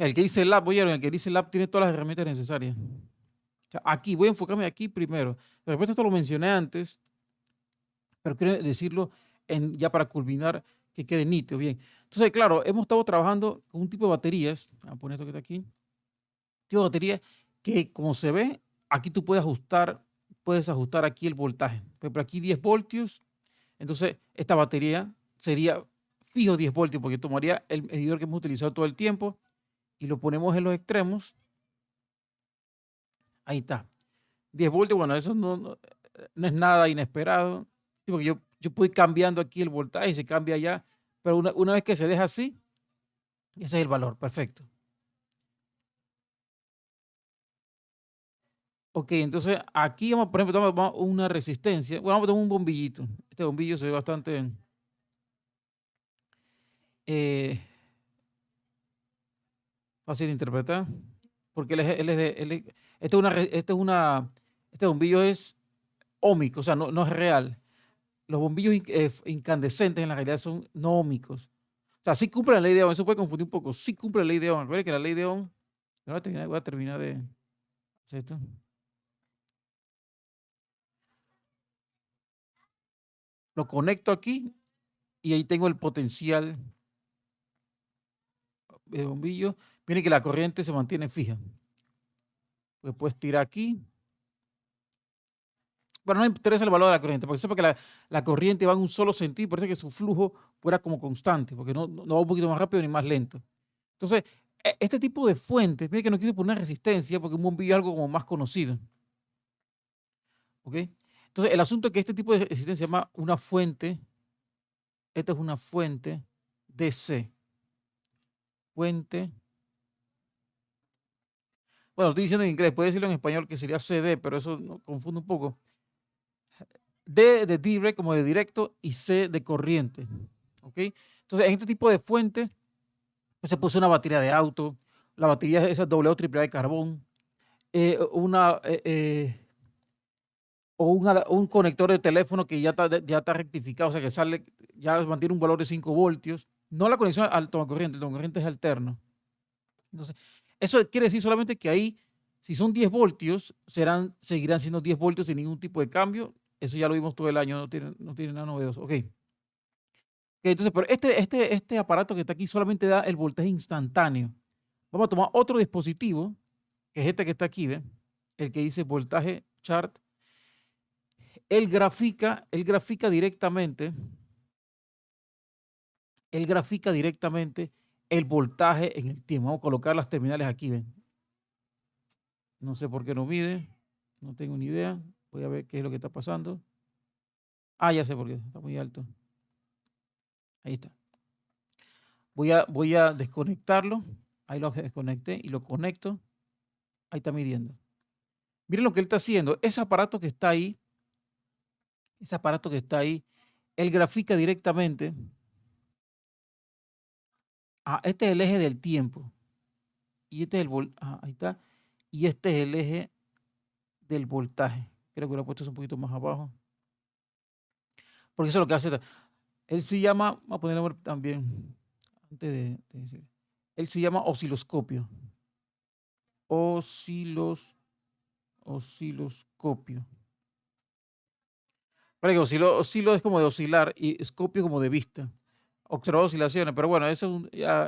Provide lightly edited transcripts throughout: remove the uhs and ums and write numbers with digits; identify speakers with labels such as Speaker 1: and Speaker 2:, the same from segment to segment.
Speaker 1: El que dice lab, oye, el que dice lab tiene todas las herramientas necesarias. O sea, aquí, voy a enfocarme aquí primero. De repente esto lo mencioné antes, pero quiero decirlo ya para culminar, que quede nítido, bien. Entonces, claro, hemos estado trabajando con un tipo de baterías, voy a poner esto que está aquí, tipo de batería que como se ve, aquí tú puedes ajustar aquí el voltaje. Por ejemplo, aquí 10 voltios, entonces esta batería sería fijo 10 voltios, porque tomaría el medidor que hemos utilizado todo el tiempo y lo ponemos en los extremos, ahí está. 10 voltios, bueno, eso no es nada inesperado, sí, porque yo puedo ir cambiando aquí el voltaje y se cambia ya, pero una vez que se deja así, ese es el valor, perfecto. Ok, entonces aquí vamos, por ejemplo, tomamos una resistencia, bueno, vamos a tomar un bombillito. Este bombillo se ve bastante eh, fácil de interpretar, porque este bombillo es óhmico, o sea, no es real. Los bombillos incandescentes en la realidad son no óhmicos. O sea, sí cumple la ley de Ohm, eso puede confundir un poco. Sí cumple la ley de Ohm. Recuerda que la ley de Ohm, voy a terminar de hacer esto. Lo conecto aquí y ahí tengo el potencial de bombillo. Miren que la corriente se mantiene fija. Pues puedes tirar aquí. Bueno, no me interesa el valor de la corriente, porque sepa que la corriente va en un solo sentido, por eso que su flujo fuera como constante, porque no va un poquito más rápido ni más lento. Entonces, este tipo de fuentes, mire que no quiero poner resistencia, porque un bombillo es algo como más conocido. ¿Ok? Entonces, el asunto es que este tipo de resistencia se llama una fuente, esta es una fuente DC, fuente, bueno, lo estoy diciendo en inglés, puede decirlo en español que sería CD, pero eso confunde un poco. D de direct, como de directo, y C de corriente. ¿Ok? Entonces, en este tipo de fuente, pues, se puso una batería de auto, la batería esa AA triple A de carbón, una, o un conector de teléfono que ya está rectificado, o sea, que sale, ya mantiene un valor de 5 voltios. No la conexión al tomacorriente, el tomacorriente es alterno. Entonces, eso quiere decir solamente que ahí, si son 10 voltios, seguirán siendo 10 voltios sin ningún tipo de cambio. Eso ya lo vimos todo el año, no tiene nada novedoso. Ok. Ok, entonces, pero este aparato que está aquí solamente da el voltaje instantáneo. Vamos a tomar otro dispositivo, que es este que está aquí, ¿ve? El que dice voltaje chart. Él grafica directamente el voltaje en el tiempo. Vamos a colocar las terminales aquí, ¿ven? No sé por qué no mide, no tengo ni idea. Voy a ver qué es lo que está pasando. Ah, ya sé por qué, está muy alto. Ahí está. Voy a desconectarlo. Ahí lo desconecté y lo conecto. Ahí está midiendo. Miren lo que él está haciendo. Ese aparato que está ahí, él grafica directamente. Ah, este es el eje del tiempo. Y este es ahí está. Y este es el eje del voltaje. Creo que lo he puesto un poquito más abajo. Porque eso es lo que hace. Él se llama, vamos a poner el nombre también, antes de decir. Él se llama osciloscopio. Oscilos, osciloscopio. Para que oscilo es como de oscilar y escopio como de vista. Observar oscilaciones, pero bueno, eso es ya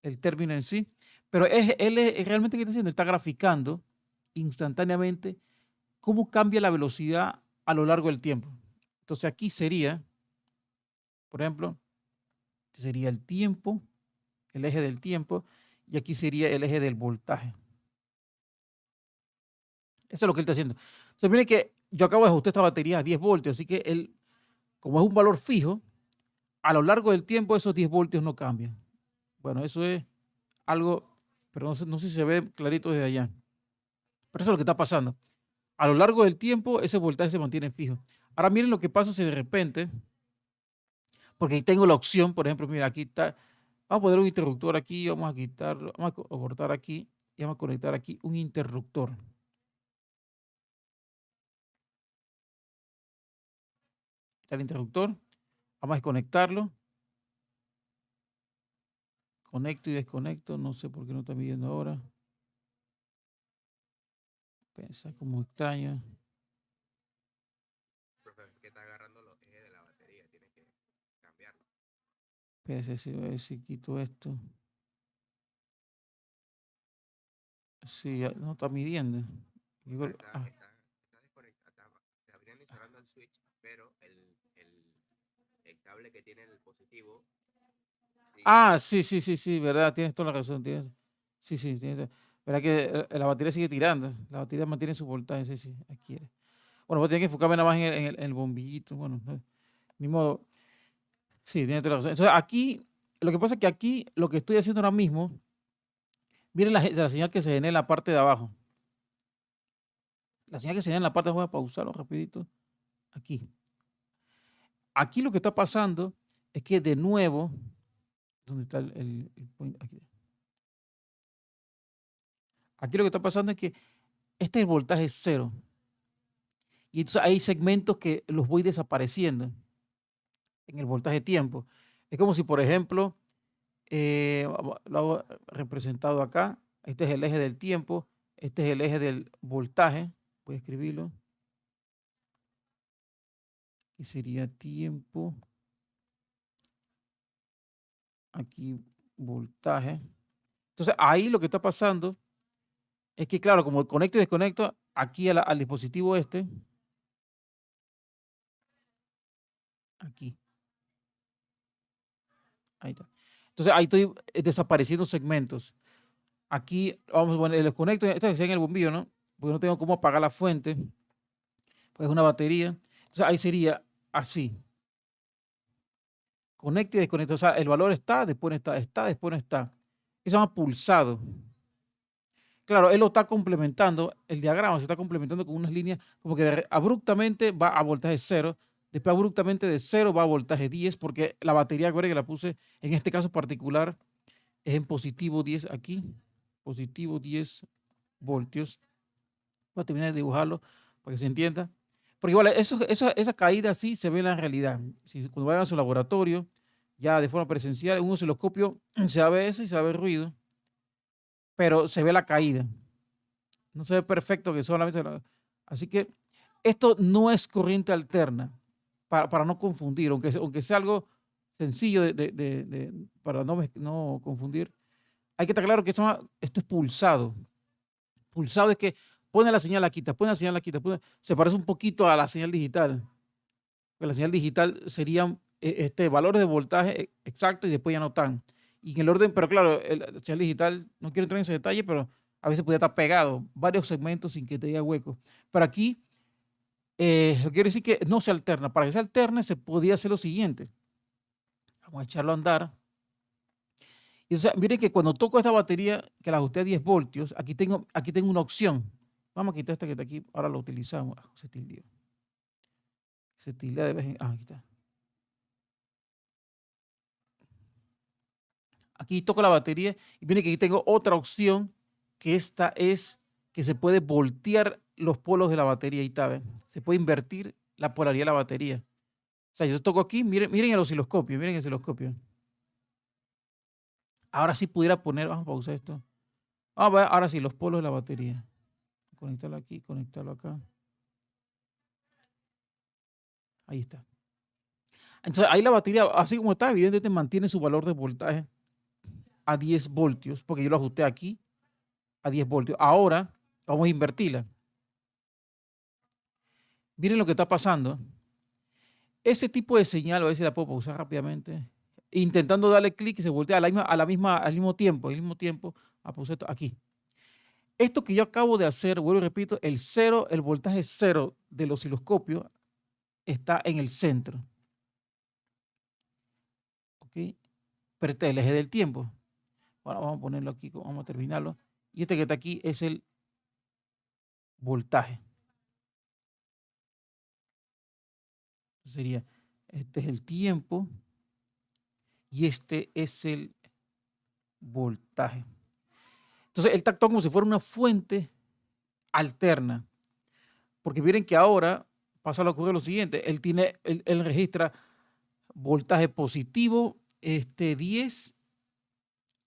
Speaker 1: el término en sí. Pero él es realmente, ¿qué está haciendo? Está graficando instantáneamente cómo cambia la velocidad a lo largo del tiempo. Entonces aquí sería, por ejemplo, sería el tiempo, el eje del tiempo, y aquí sería el eje del voltaje. Eso es lo que él está haciendo. Entonces, miren que yo acabo de ajustar esta batería a 10 voltios, así que él, como es un valor fijo, a lo largo del tiempo esos 10 voltios no cambian. Bueno, eso es algo, pero no sé si se ve clarito desde allá. Pero eso es lo que está pasando. A lo largo del tiempo ese voltaje se mantiene fijo. Ahora miren lo que pasa si de repente, porque ahí tengo la opción, por ejemplo, mira, aquí está, vamos a poner un interruptor aquí, vamos a quitarlo, vamos a cortar aquí y vamos a conectar aquí un interruptor. Está el interruptor, vamos a desconectarlo, conecto y desconecto, no sé por qué no está midiendo ahora. Pensa como extraño.
Speaker 2: Profe, que está agarrando los ejes de la batería, tiene que cambiarlo.
Speaker 1: Espérese, a ver si quito esto. Sí, no está midiendo.
Speaker 2: O sea,
Speaker 1: Ah,
Speaker 2: está desconectado, está abriendo y cerrando el switch, pero el cable que tiene el dispositivo sigue.
Speaker 1: sí, verdad, tienes toda la razón. Sí, tienes, verdad que la batería sigue tirando. La batería mantiene su voltaje, sí, aquí era. Bueno, voy a tener que enfocarme nada más en el bombillito. Bueno, ni modo. Sí, tienes toda la razón. Entonces, aquí, lo que pasa es que aquí, lo que estoy haciendo ahora mismo, miren la señal que se genera en la parte de abajo. La señal que se genera en la parte de abajo, voy a pausarlo rapidito. Aquí. Aquí lo que está pasando es que de nuevo, ¿dónde está el point? Aquí. Aquí lo que está pasando es que este es el voltaje cero. Y entonces hay segmentos que los voy desapareciendo en el voltaje tiempo. Es como si, por ejemplo, lo hago representado acá. Este es el eje del tiempo. Este es el eje del voltaje. Voy a escribirlo. Y sería tiempo. Aquí voltaje. Entonces ahí lo que está pasando es que, claro, como conecto y desconecto aquí al dispositivo este, aquí, ahí está. Entonces ahí estoy desapareciendo segmentos. Aquí, vamos a poner, el desconecto, esto es en el bombillo, ¿no? Porque no tengo cómo apagar la fuente, pues es una batería. Entonces ahí sería así, conecta y desconecta. O sea, el valor está, después no está, después no está. Eso se llama pulsado. Claro, él lo está complementando, el diagrama se está complementando con unas líneas como que abruptamente va a voltaje 0, después abruptamente de 0 va a voltaje 10, porque la batería, acuérdense que la puse en este caso particular, es en positivo 10 aquí, positivo 10 voltios. Voy a terminar de dibujarlo para que se entienda. Porque igual, esa caída sí se ve en la realidad. Si cuando vayan a su laboratorio, ya de forma presencial, en un osciloscopio se va a ver eso y se va a ver ruido, pero se ve la caída. No se ve perfecto que solamente. Así que esto no es corriente alterna, para no confundir, aunque sea algo sencillo para no confundir. Hay que estar claro que esto es pulsado. Pulsado es que pone la señal, la quita, pone la señal, la quita. Se parece un poquito a la señal digital. Porque la señal digital serían valores de voltaje exactos y después ya no están. Y en el orden, pero claro, la señal digital, no quiero entrar en ese detalle, pero a veces puede estar pegado varios segmentos sin que te diga hueco. Pero aquí, quiero decir que no se alterna. Para que se alterne, se podría hacer lo siguiente. Vamos a echarlo a andar. Y, o sea, miren que cuando toco esta batería, que la ajusté a 10 voltios, aquí tengo una opción. Vamos a quitar esta que está aquí, ahora lo utilizamos. Se tildeó. Se tildea de vez en. Aquí está. Aquí toco la batería y viene que aquí tengo otra opción, que esta es que se puede voltear los polos de la batería y tal, se puede invertir la polaridad de la batería. O sea, yo toco aquí, miren el osciloscopio, miren el osciloscopio. Ahora sí pudiera poner, vamos a pausar esto. Vamos a ver, ahora sí, los polos de la batería. Conectarlo aquí, conectarlo acá. Ahí está. Entonces, ahí la batería, así como está, evidentemente mantiene su valor de voltaje a 10 voltios, porque yo lo ajusté aquí a 10 voltios. Ahora vamos a invertirla. Miren lo que está pasando. Ese tipo de señal, a ver si la puedo pausar rápidamente, intentando darle clic y se voltea al mismo tiempo, a pausar esto aquí. Esto que yo acabo de hacer, vuelvo y repito, el voltaje cero del osciloscopio está en el centro. ¿Ok? Pero este es el eje del tiempo. Ahora vamos a ponerlo aquí, vamos a terminarlo. Y este que está aquí es el voltaje. Sería, este es el tiempo y este es el voltaje. Entonces, él está actuando como si fuera una fuente alterna. Porque miren que ahora pasa a ocurrir lo siguiente. Él registra voltaje positivo 10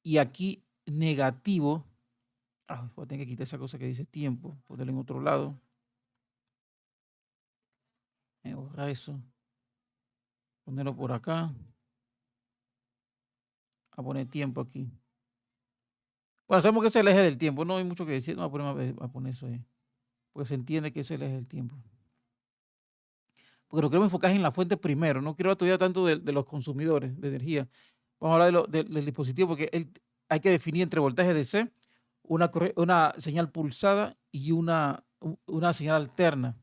Speaker 1: y aquí negativo. Voy a tener que quitar esa cosa que dice tiempo, ponerlo en otro lado. Borrar eso. Ponerlo por acá. A poner tiempo aquí. Bueno, sabemos que ese es el eje del tiempo. No hay mucho que decir. No, a poner eso ahí. Porque se entiende que ese es el eje del tiempo. Porque lo quiero enfocar en la fuente primero. No quiero estudiar tanto de los consumidores de energía. Vamos a hablar del dispositivo porque hay que definir entre voltaje DC, una señal pulsada y una señal alterna.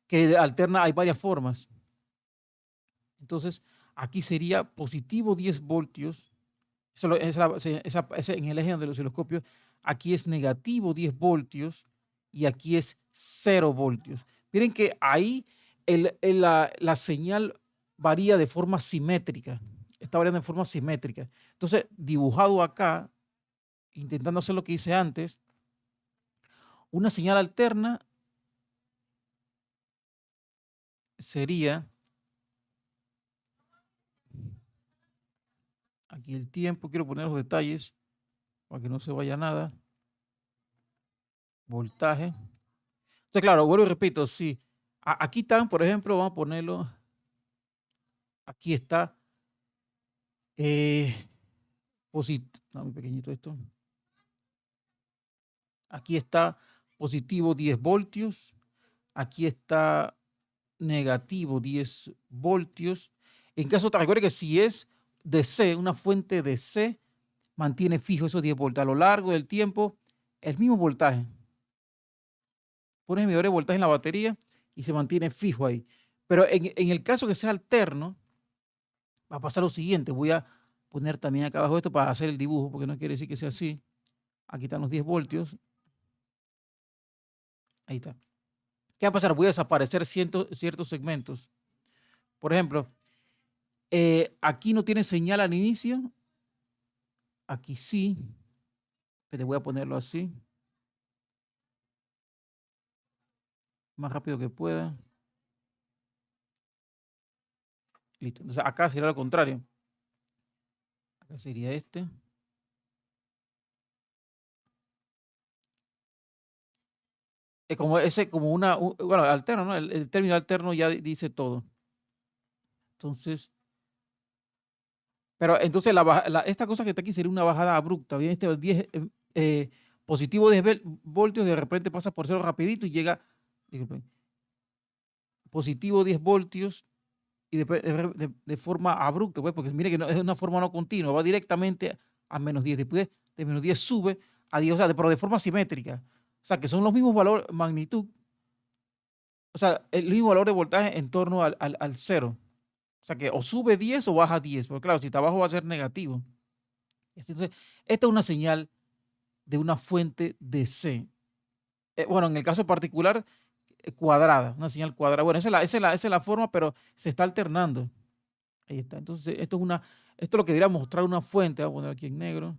Speaker 1: Que de alterna hay varias formas. Entonces, aquí sería positivo 10 voltios. En el eje del osciloscopio, aquí es negativo 10 voltios y aquí es 0 voltios. Miren que ahí la señal varía de forma simétrica. Está variando de forma simétrica. Entonces, dibujado acá, intentando hacer lo que hice antes, una señal alterna sería aquí el tiempo, quiero poner los detalles para que no se vaya nada. Voltaje. Entonces, claro, vuelvo y repito, si aquí están, por ejemplo, vamos a ponerlo, aquí está, muy pequeñito esto. Aquí está positivo 10 voltios, aquí está negativo 10 voltios. En caso, te recuerda que si es DC, una fuente DC, mantiene fijo esos 10 voltios. A lo largo del tiempo, el mismo voltaje. Pones el medidor de voltaje en la batería y se mantiene fijo ahí. Pero en el caso que sea alterno, va a pasar lo siguiente. Voy a poner también acá abajo esto para hacer el dibujo, porque no quiere decir que sea así. Aquí están los 10 voltios. Ahí está. ¿Qué va a pasar? Voy a desaparecer ciertos segmentos. Por ejemplo, aquí no tiene señal al inicio. Aquí sí. Pero voy a ponerlo así. Más rápido que pueda. Listo. Entonces acá sería lo contrario. Acá sería este. Es como bueno, alterno, ¿no? El término alterno ya dice todo. Entonces, pero entonces esta cosa que está aquí sería una bajada abrupta. Bien, este 10, positivo 10 voltios, de repente pasa por cero rapidito y llega, disculpen, positivo 10 voltios y después de forma abrupta, pues, porque mire que no, es una forma no continua, va directamente a menos 10, después de menos 10 sube a 10, o sea, pero de forma simétrica. O sea, que son los mismos valores, magnitud, o sea, el mismo valor de voltaje en torno al cero. O sea, que o sube 10 o baja 10, porque claro, si está abajo va a ser negativo. Entonces, esta es una señal de una fuente DC. Bueno, en el caso particular, cuadrada, una señal cuadrada. Bueno, esa es la forma, pero se está alternando. Ahí está. Entonces, esto es lo que debería mostrar una fuente. Voy a poner aquí en negro.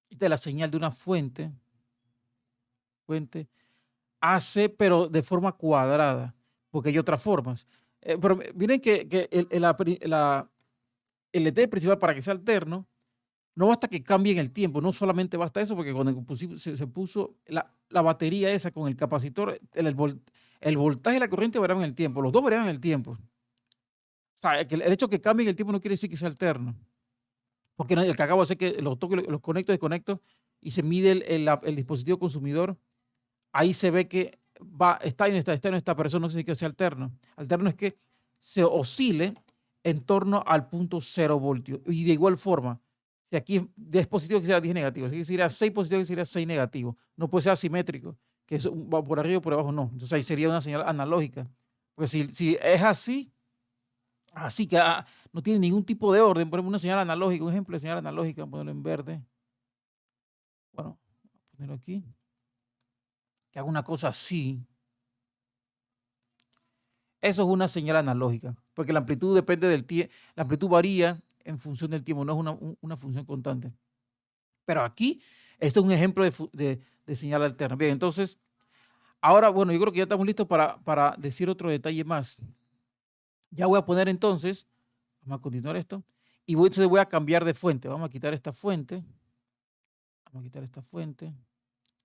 Speaker 1: Esta es la señal de una fuente. Fuente AC, pero de forma cuadrada, porque hay otras formas. Pero miren que el ET principal para que sea alterno, no basta que cambie en el tiempo, no solamente basta eso, porque cuando se puso la batería esa con el capacitor, el voltaje y la corriente variaban en el tiempo, los dos variaban en el tiempo. O sea, que el hecho de que cambie en el tiempo no quiere decir que sea alterno, porque el que acabo de hacer que los toco, los conecto, desconecto y se mide el dispositivo consumidor, ahí se ve que está y no está, pero eso no significa que sea alterno. Alterno es que se oscile en torno al punto 0 voltios. Y de igual forma, si aquí es 10 positivo, que sería 10 negativo. Si sería 6 positivo, que sería 6 negativo. No puede ser asimétrico, que eso va por arriba o por abajo, no. Entonces ahí sería una señal analógica. Porque si es así que no tiene ningún tipo de orden, ponemos una señal analógica, un ejemplo de señal analógica, ponerlo en verde. Bueno, ponerlo aquí. Que haga una cosa así. Eso es una señal analógica, porque la amplitud depende del tiempo, la amplitud varía en función del tiempo, no es una función constante. Pero aquí, esto es un ejemplo de señal alterna. Bien, entonces, ahora, bueno, yo creo que ya estamos listos para decir otro detalle más. Ya voy a poner entonces, vamos a continuar esto, Y entonces voy a cambiar de fuente. Vamos a quitar esta fuente. Vamos a quitar esta fuente.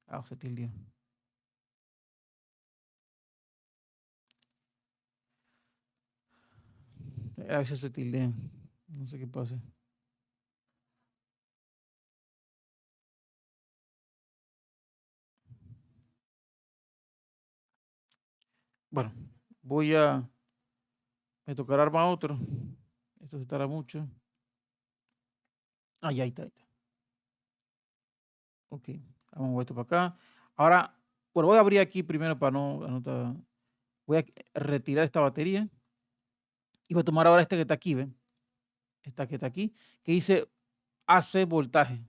Speaker 1: Ah, se tildeó. A veces se tildea. No sé qué pasa. Bueno, me tocará armar otro. Esto se tarda mucho. Ah, ya ahí está, ahí está. Ok, vamos a mover esto para acá. Ahora, bueno, voy a abrir aquí primero para no anotar. Voy a retirar esta batería y voy a tomar ahora este que está aquí, ¿ven? Esta que está aquí, que dice AC voltaje.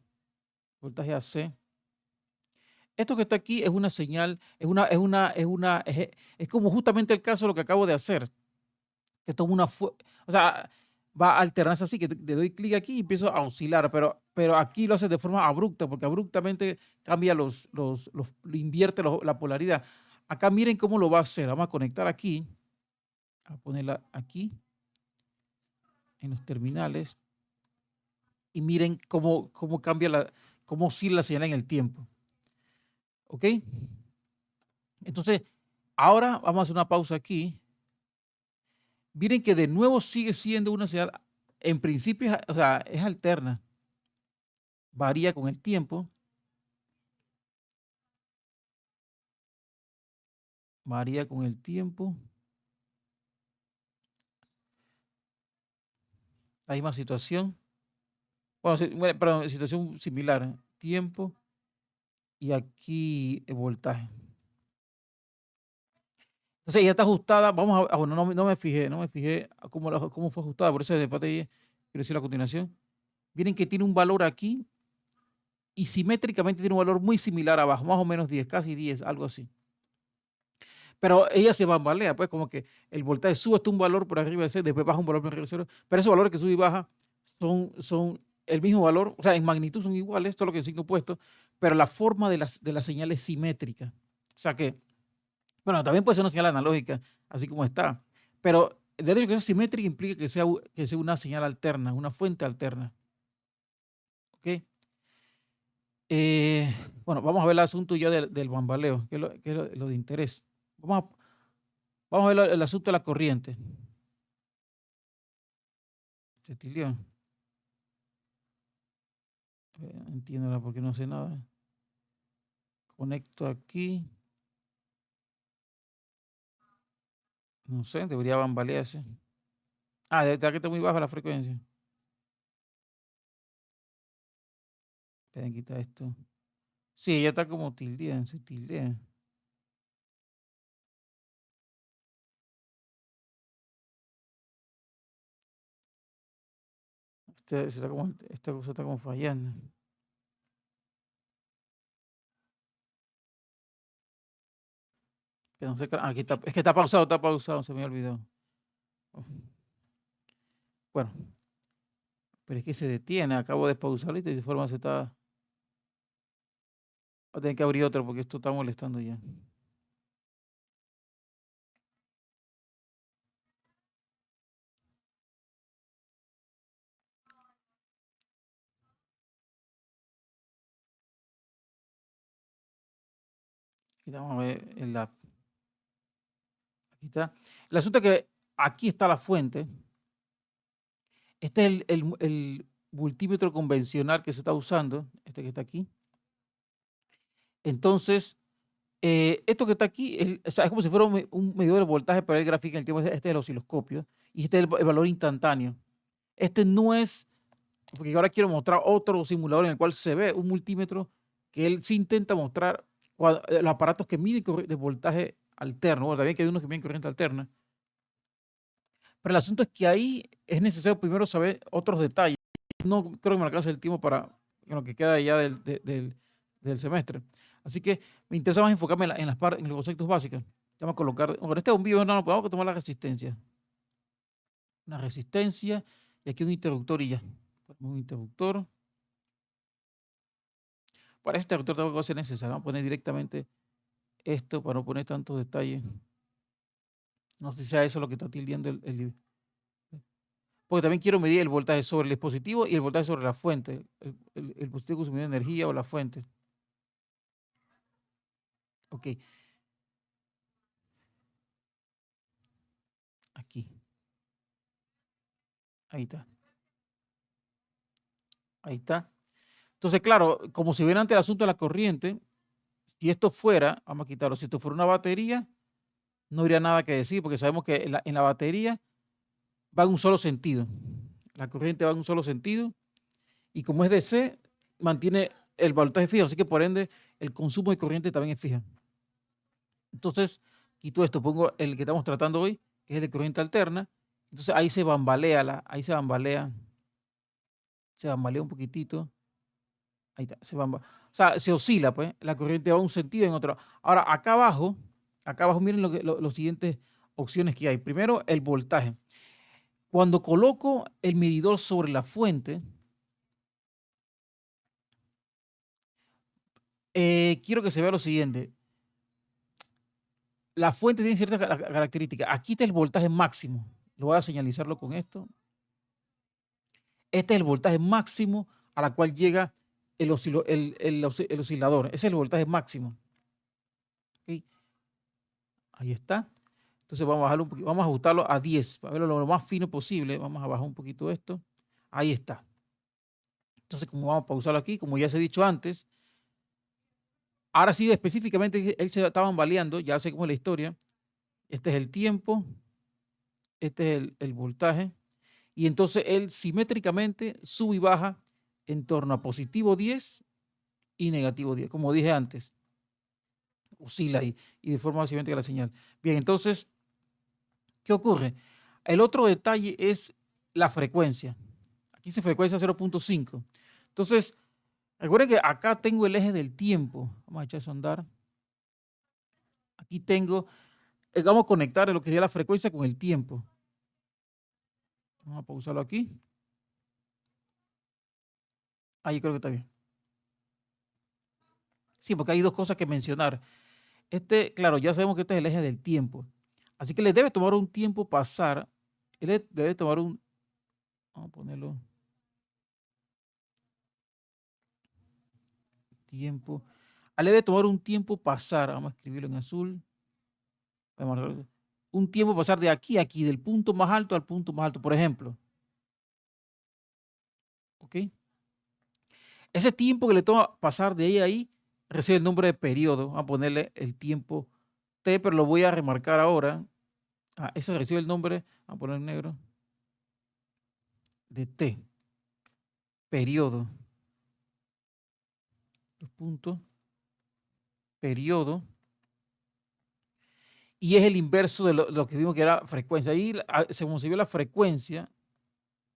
Speaker 1: Voltaje AC. Esto que está aquí es una señal, es como justamente el caso de lo que acabo de hacer, que tomo o sea, va a alternarse así, que le doy clic aquí y empiezo a oscilar, pero aquí lo hace de forma abrupta, porque abruptamente cambia invierte la polaridad. Acá miren cómo lo va a hacer. Vamos a conectar aquí, a ponerla aquí, en los terminales, y miren cómo cambia cómo oscila la señal en el tiempo. ¿Ok? Entonces, ahora vamos a hacer una pausa aquí. Miren que de nuevo sigue siendo una señal, en principio, o sea, es alterna, varía con el tiempo, varía con el tiempo, la misma situación, bueno, perdón, situación similar, tiempo y aquí el voltaje. Entonces ya está ajustada, vamos bueno, no me fijé cómo fue ajustada, por eso después quiero decir a continuación. Miren que tiene un valor aquí y simétricamente tiene un valor muy similar abajo, más o menos 10, casi 10, algo así. Pero ella se bambalea, pues como que el voltaje sube hasta un valor por arriba de cero, después baja un valor por arriba de cero, pero esos valores que sube y baja son el mismo valor, o sea, en magnitud son iguales, todo lo que es signo opuesto, pero la forma de la señal es simétrica. O sea que, bueno, también puede ser una señal analógica, así como está, pero el hecho de que sea simétrica implica que sea una señal alterna, una fuente alterna. ¿Ok? Eh, bueno, vamos a ver el asunto ya del bambaleo, que es lo de interés. Vamos a ver el asunto de la corriente. Se tilió. Entiendo porque no sé nada. Conecto aquí. No sé, debería bambalearse. Ah, de verdad que está muy baja la frecuencia. Pueden quitar esto. Sí, ya está como tildea, se tildea. Esta cosa está como fallando. Pero no sé, aquí está, es que está pausado, se me olvidó. Bueno, pero es que se detiene, acabo de pausarlo y de esa forma se está. Voy a tener que abrir otro porque esto está molestando ya. Y vamos a ver el app. Aquí está. El asunto es que aquí está la fuente. Este es el multímetro convencional que se está usando, este que está aquí. Entonces, esto que está aquí o sea, es como si fuera un medidor de voltaje, pero él grafica el tiempo. Este es el osciloscopio y este es el valor instantáneo. Este no es, porque ahora quiero mostrar otro simulador en el cual se ve un multímetro que él sí intenta mostrar los aparatos que miden de voltaje alterno. Bueno, también que hay unos que miden corriente alterna. Pero el asunto es que ahí es necesario primero saber otros detalles. No creo que me alcance el tiempo para lo que queda ya del semestre. Así que me interesa más enfocarme en los conceptos básicos. Vamos a colocar, bueno, este es un video, no, vamos a tomar la resistencia. Una resistencia y aquí un interruptor y ya. Un interruptor. Para este interruptor tengo que hacer necesario. Vamos a poner directamente esto para no poner tantos detalles. No sé si sea eso lo que está tildeando porque también quiero medir el voltaje sobre el dispositivo y el voltaje sobre la fuente, el dispositivo consumiendo energía o la fuente. Ok, aquí, ahí está, ahí está. Entonces, claro, como si viera ante el asunto de la corriente, si esto fuera, vamos a quitarlo, si esto fuera una batería, no habría nada que decir, porque sabemos que en la batería va en un solo sentido. La corriente va en un solo sentido y como es DC, mantiene el voltaje fijo, así que por ende el consumo de corriente también es fija. Entonces, quito esto, pongo el que estamos tratando hoy, que es el de corriente alterna. Entonces ahí se bambalea, ahí se bambalea un poquitito. Ahí está, o sea, se oscila, pues, la corriente va en un sentido y en otro. Ahora, acá abajo miren los siguientes opciones que hay. Primero, el voltaje. Cuando coloco el medidor sobre la fuente, quiero que se vea lo siguiente. La fuente tiene ciertas características. Aquí está el voltaje máximo. Lo voy a señalizarlo con esto. Este es el voltaje máximo a la cual llega el oscilador. Ese es el voltaje máximo. ¿Ok? Ahí está. Entonces vamos a bajarlo un poquito, vamos a ajustarlo a 10, para verlo lo más fino posible. Vamos a bajar un poquito esto. Ahí está. Entonces, como vamos a pausarlo aquí, como ya se ha dicho antes, ahora sí específicamente él se estaba baleando, ya sé cómo es la historia. Este es el tiempo, este es el voltaje, y entonces él simétricamente sube y baja en torno a positivo 10 y negativo 10, como dije antes, oscila ahí y de forma simétrica la señal. Bien, entonces, ¿qué ocurre? El otro detalle es la frecuencia. Aquí se frecuencia 0.5. Entonces, recuerden que acá tengo el eje del tiempo. Vamos a echar eso a andar. Aquí tengo, vamos a conectar lo que sería la frecuencia con el tiempo. Vamos a pausarlo aquí. Ahí creo que está bien. Sí, porque hay dos cosas que mencionar. Claro, ya sabemos que este es el eje del tiempo. Así que le debe tomar un tiempo pasar. Él debe tomar vamos a ponerlo, tiempo. Le debe tomar un tiempo pasar. Vamos a escribirlo en azul. Un tiempo pasar de aquí a aquí, del punto más alto al punto más alto, por ejemplo. ¿Ok? Ese tiempo que le toma pasar de ahí a ahí recibe el nombre de periodo. Vamos a ponerle el tiempo T, pero lo voy a remarcar ahora. Ese recibe el nombre, vamos a poner en negro, de T, periodo. Los puntos, periodo. Y es el inverso de lo que vimos que era frecuencia. Ahí según se vio la frecuencia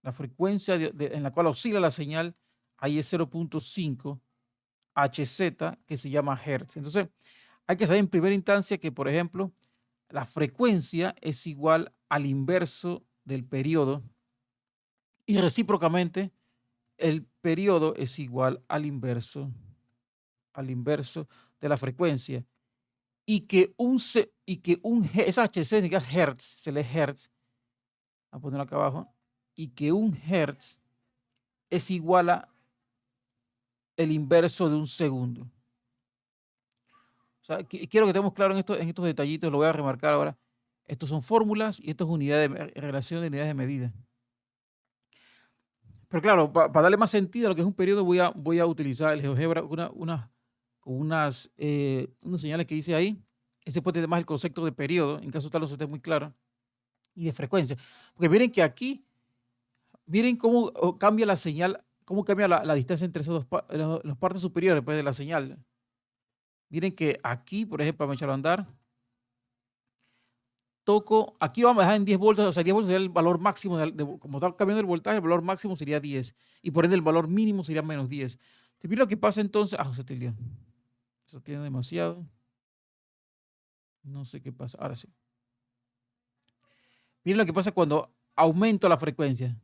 Speaker 1: en la cual oscila la señal, ahí es 0.5 Hz, que se llama Hertz. Entonces, hay que saber en primera instancia que, por ejemplo, la frecuencia es igual al inverso del periodo y recíprocamente el periodo es igual al inverso de la frecuencia. Y que esa HC significa Hertz, se lee Hertz, a ponerlo acá abajo, y que un Hertz es igual a el inverso de un segundo. O sea, quiero que estemos claros en estos detallitos, lo voy a remarcar ahora. Estos son fórmulas y esto es relación de unidades de medida. Pero claro, para darle más sentido a lo que es un periodo, voy a utilizar el GeoGebra, unas señales que hice ahí. Ese puede tener más el concepto de periodo, en caso tal no esté muy claro, y de frecuencia. Porque miren que aquí, miren cómo cambia la señal, cómo cambia la distancia entre esos las partes superiores pues, de la señal. Miren que aquí, por ejemplo, vamos a echarlo a andar. Toco, aquí vamos a dejar en 10 voltios, o sea, 10 voltios sería el valor máximo, como está cambiando el voltaje, el valor máximo sería 10, y por ende el valor mínimo sería menos 10. ¿Te mira lo que pasa entonces? Se te lió. Eso tiene demasiado. No sé qué pasa, ahora sí. Miren lo que pasa cuando aumento la frecuencia.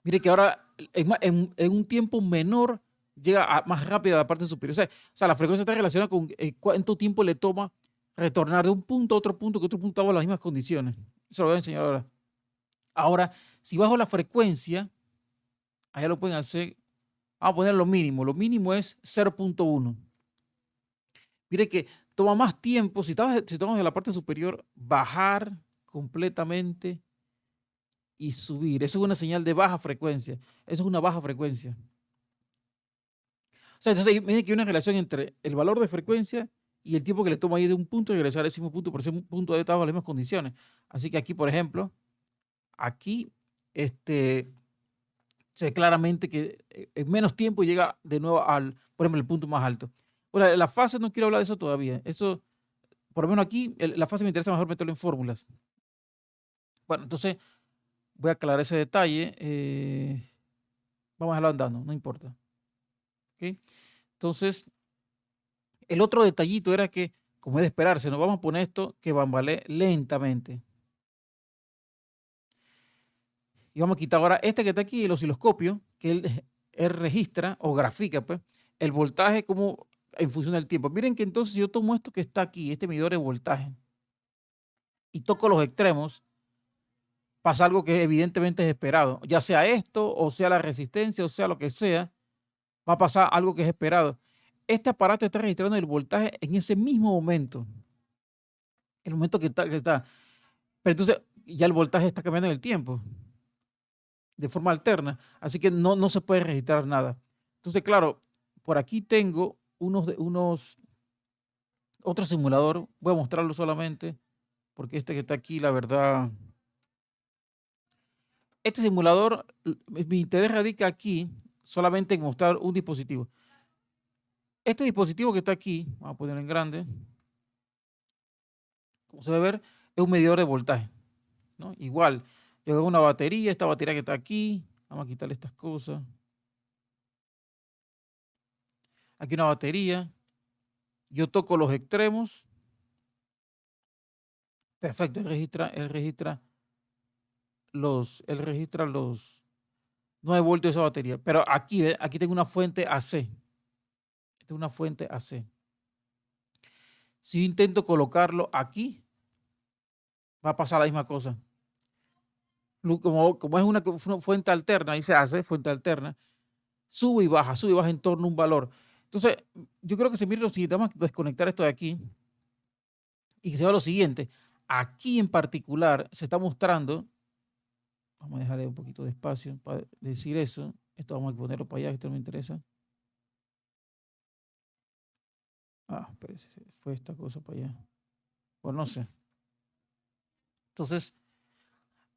Speaker 1: Mire que ahora en un tiempo menor llega más rápido a la parte superior. O sea, la frecuencia está relacionada con cuánto tiempo le toma retornar de un punto a otro punto, que otro punto estaba en las mismas condiciones. Eso lo voy a enseñar ahora. Ahora, si bajo la frecuencia, allá lo pueden hacer, vamos a poner lo mínimo. Lo mínimo es 0.1. Mire que toma más tiempo, si estamos en la parte superior, bajar completamente y subir. Eso es una señal de baja frecuencia. Eso es una baja frecuencia. O sea, entonces miren que hay una relación entre el valor de frecuencia y el tiempo que le toma ir de un punto y regresar a ese mismo punto, por ese punto de estado en las mismas condiciones. Así que aquí, por ejemplo, aquí se ve claramente que en menos tiempo llega de nuevo al, por ejemplo, el punto más alto. Ahora, la fase no quiero hablar de eso todavía. Eso, por lo menos aquí, la fase me interesa mejor meterlo en fórmulas. Bueno, entonces voy a aclarar ese detalle. Vamos a dejarlo andando, no importa. ¿Okay? Entonces, el otro detallito era que, como es de esperarse, nos vamos a poner esto que bambalee lentamente. Y vamos a quitar ahora este que está aquí, el osciloscopio, que él registra o grafica pues, el voltaje como en función del tiempo. Miren que entonces si yo tomo esto que está aquí, este medidor de voltaje, y toco los extremos, pasa algo que evidentemente es esperado. Ya sea esto, o sea la resistencia, o sea lo que sea, va a pasar algo que es esperado. Este aparato está registrando el voltaje en ese mismo momento. El momento que está. Pero entonces ya el voltaje está cambiando en el tiempo, de forma alterna, así que no se puede registrar nada. Entonces, claro, por aquí tengo otro simulador, voy a mostrarlo solamente, porque este que está aquí, la verdad, este simulador, mi interés radica aquí solamente en mostrar un dispositivo. Este dispositivo que está aquí, vamos a ponerlo en grande, como se ve ver, es un medidor de voltaje, ¿no? Igual, yo hago una batería, esta batería que está aquí, vamos a quitarle estas cosas. Aquí una batería, yo toco los extremos, perfecto, él registra los 9 voltios de esa batería, pero aquí tengo una fuente AC, esta es una fuente AC. Si yo intento colocarlo aquí, va a pasar la misma cosa. Como es una fuente alterna, ahí se hace fuente alterna, sube y baja en torno a un valor. Entonces, yo creo que se mire lo siguiente, vamos a desconectar esto de aquí y que se vea lo siguiente. Aquí en particular se está mostrando, vamos a dejarle un poquito de espacio para decir eso. Esto vamos a ponerlo para allá, que esto no me interesa. Espérese, fue esta cosa para allá. Bueno, no sé. Entonces,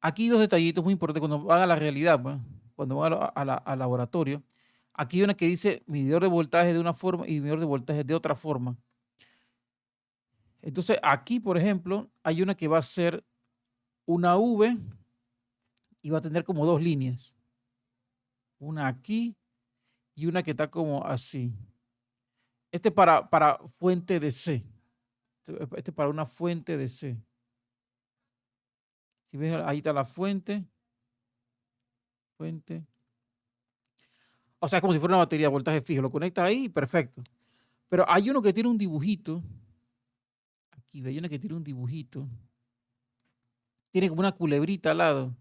Speaker 1: aquí dos detallitos muy importantes cuando van a la realidad, pues, cuando van al laboratorio. Aquí hay una que dice medidor de voltaje de una forma y medidor de voltaje de otra forma. Entonces, aquí, por ejemplo, hay una que va a ser una V y va a tener como dos líneas. Una aquí y una que está como así. Este para fuente de C. Este para una fuente de C. Si ves, ahí está la fuente. Fuente. O sea, es como si fuera una batería de voltaje fijo. Lo conectas ahí, perfecto. Pero hay uno que tiene un dibujito. Aquí hay uno que tiene un dibujito. Tiene como una culebrita al lado.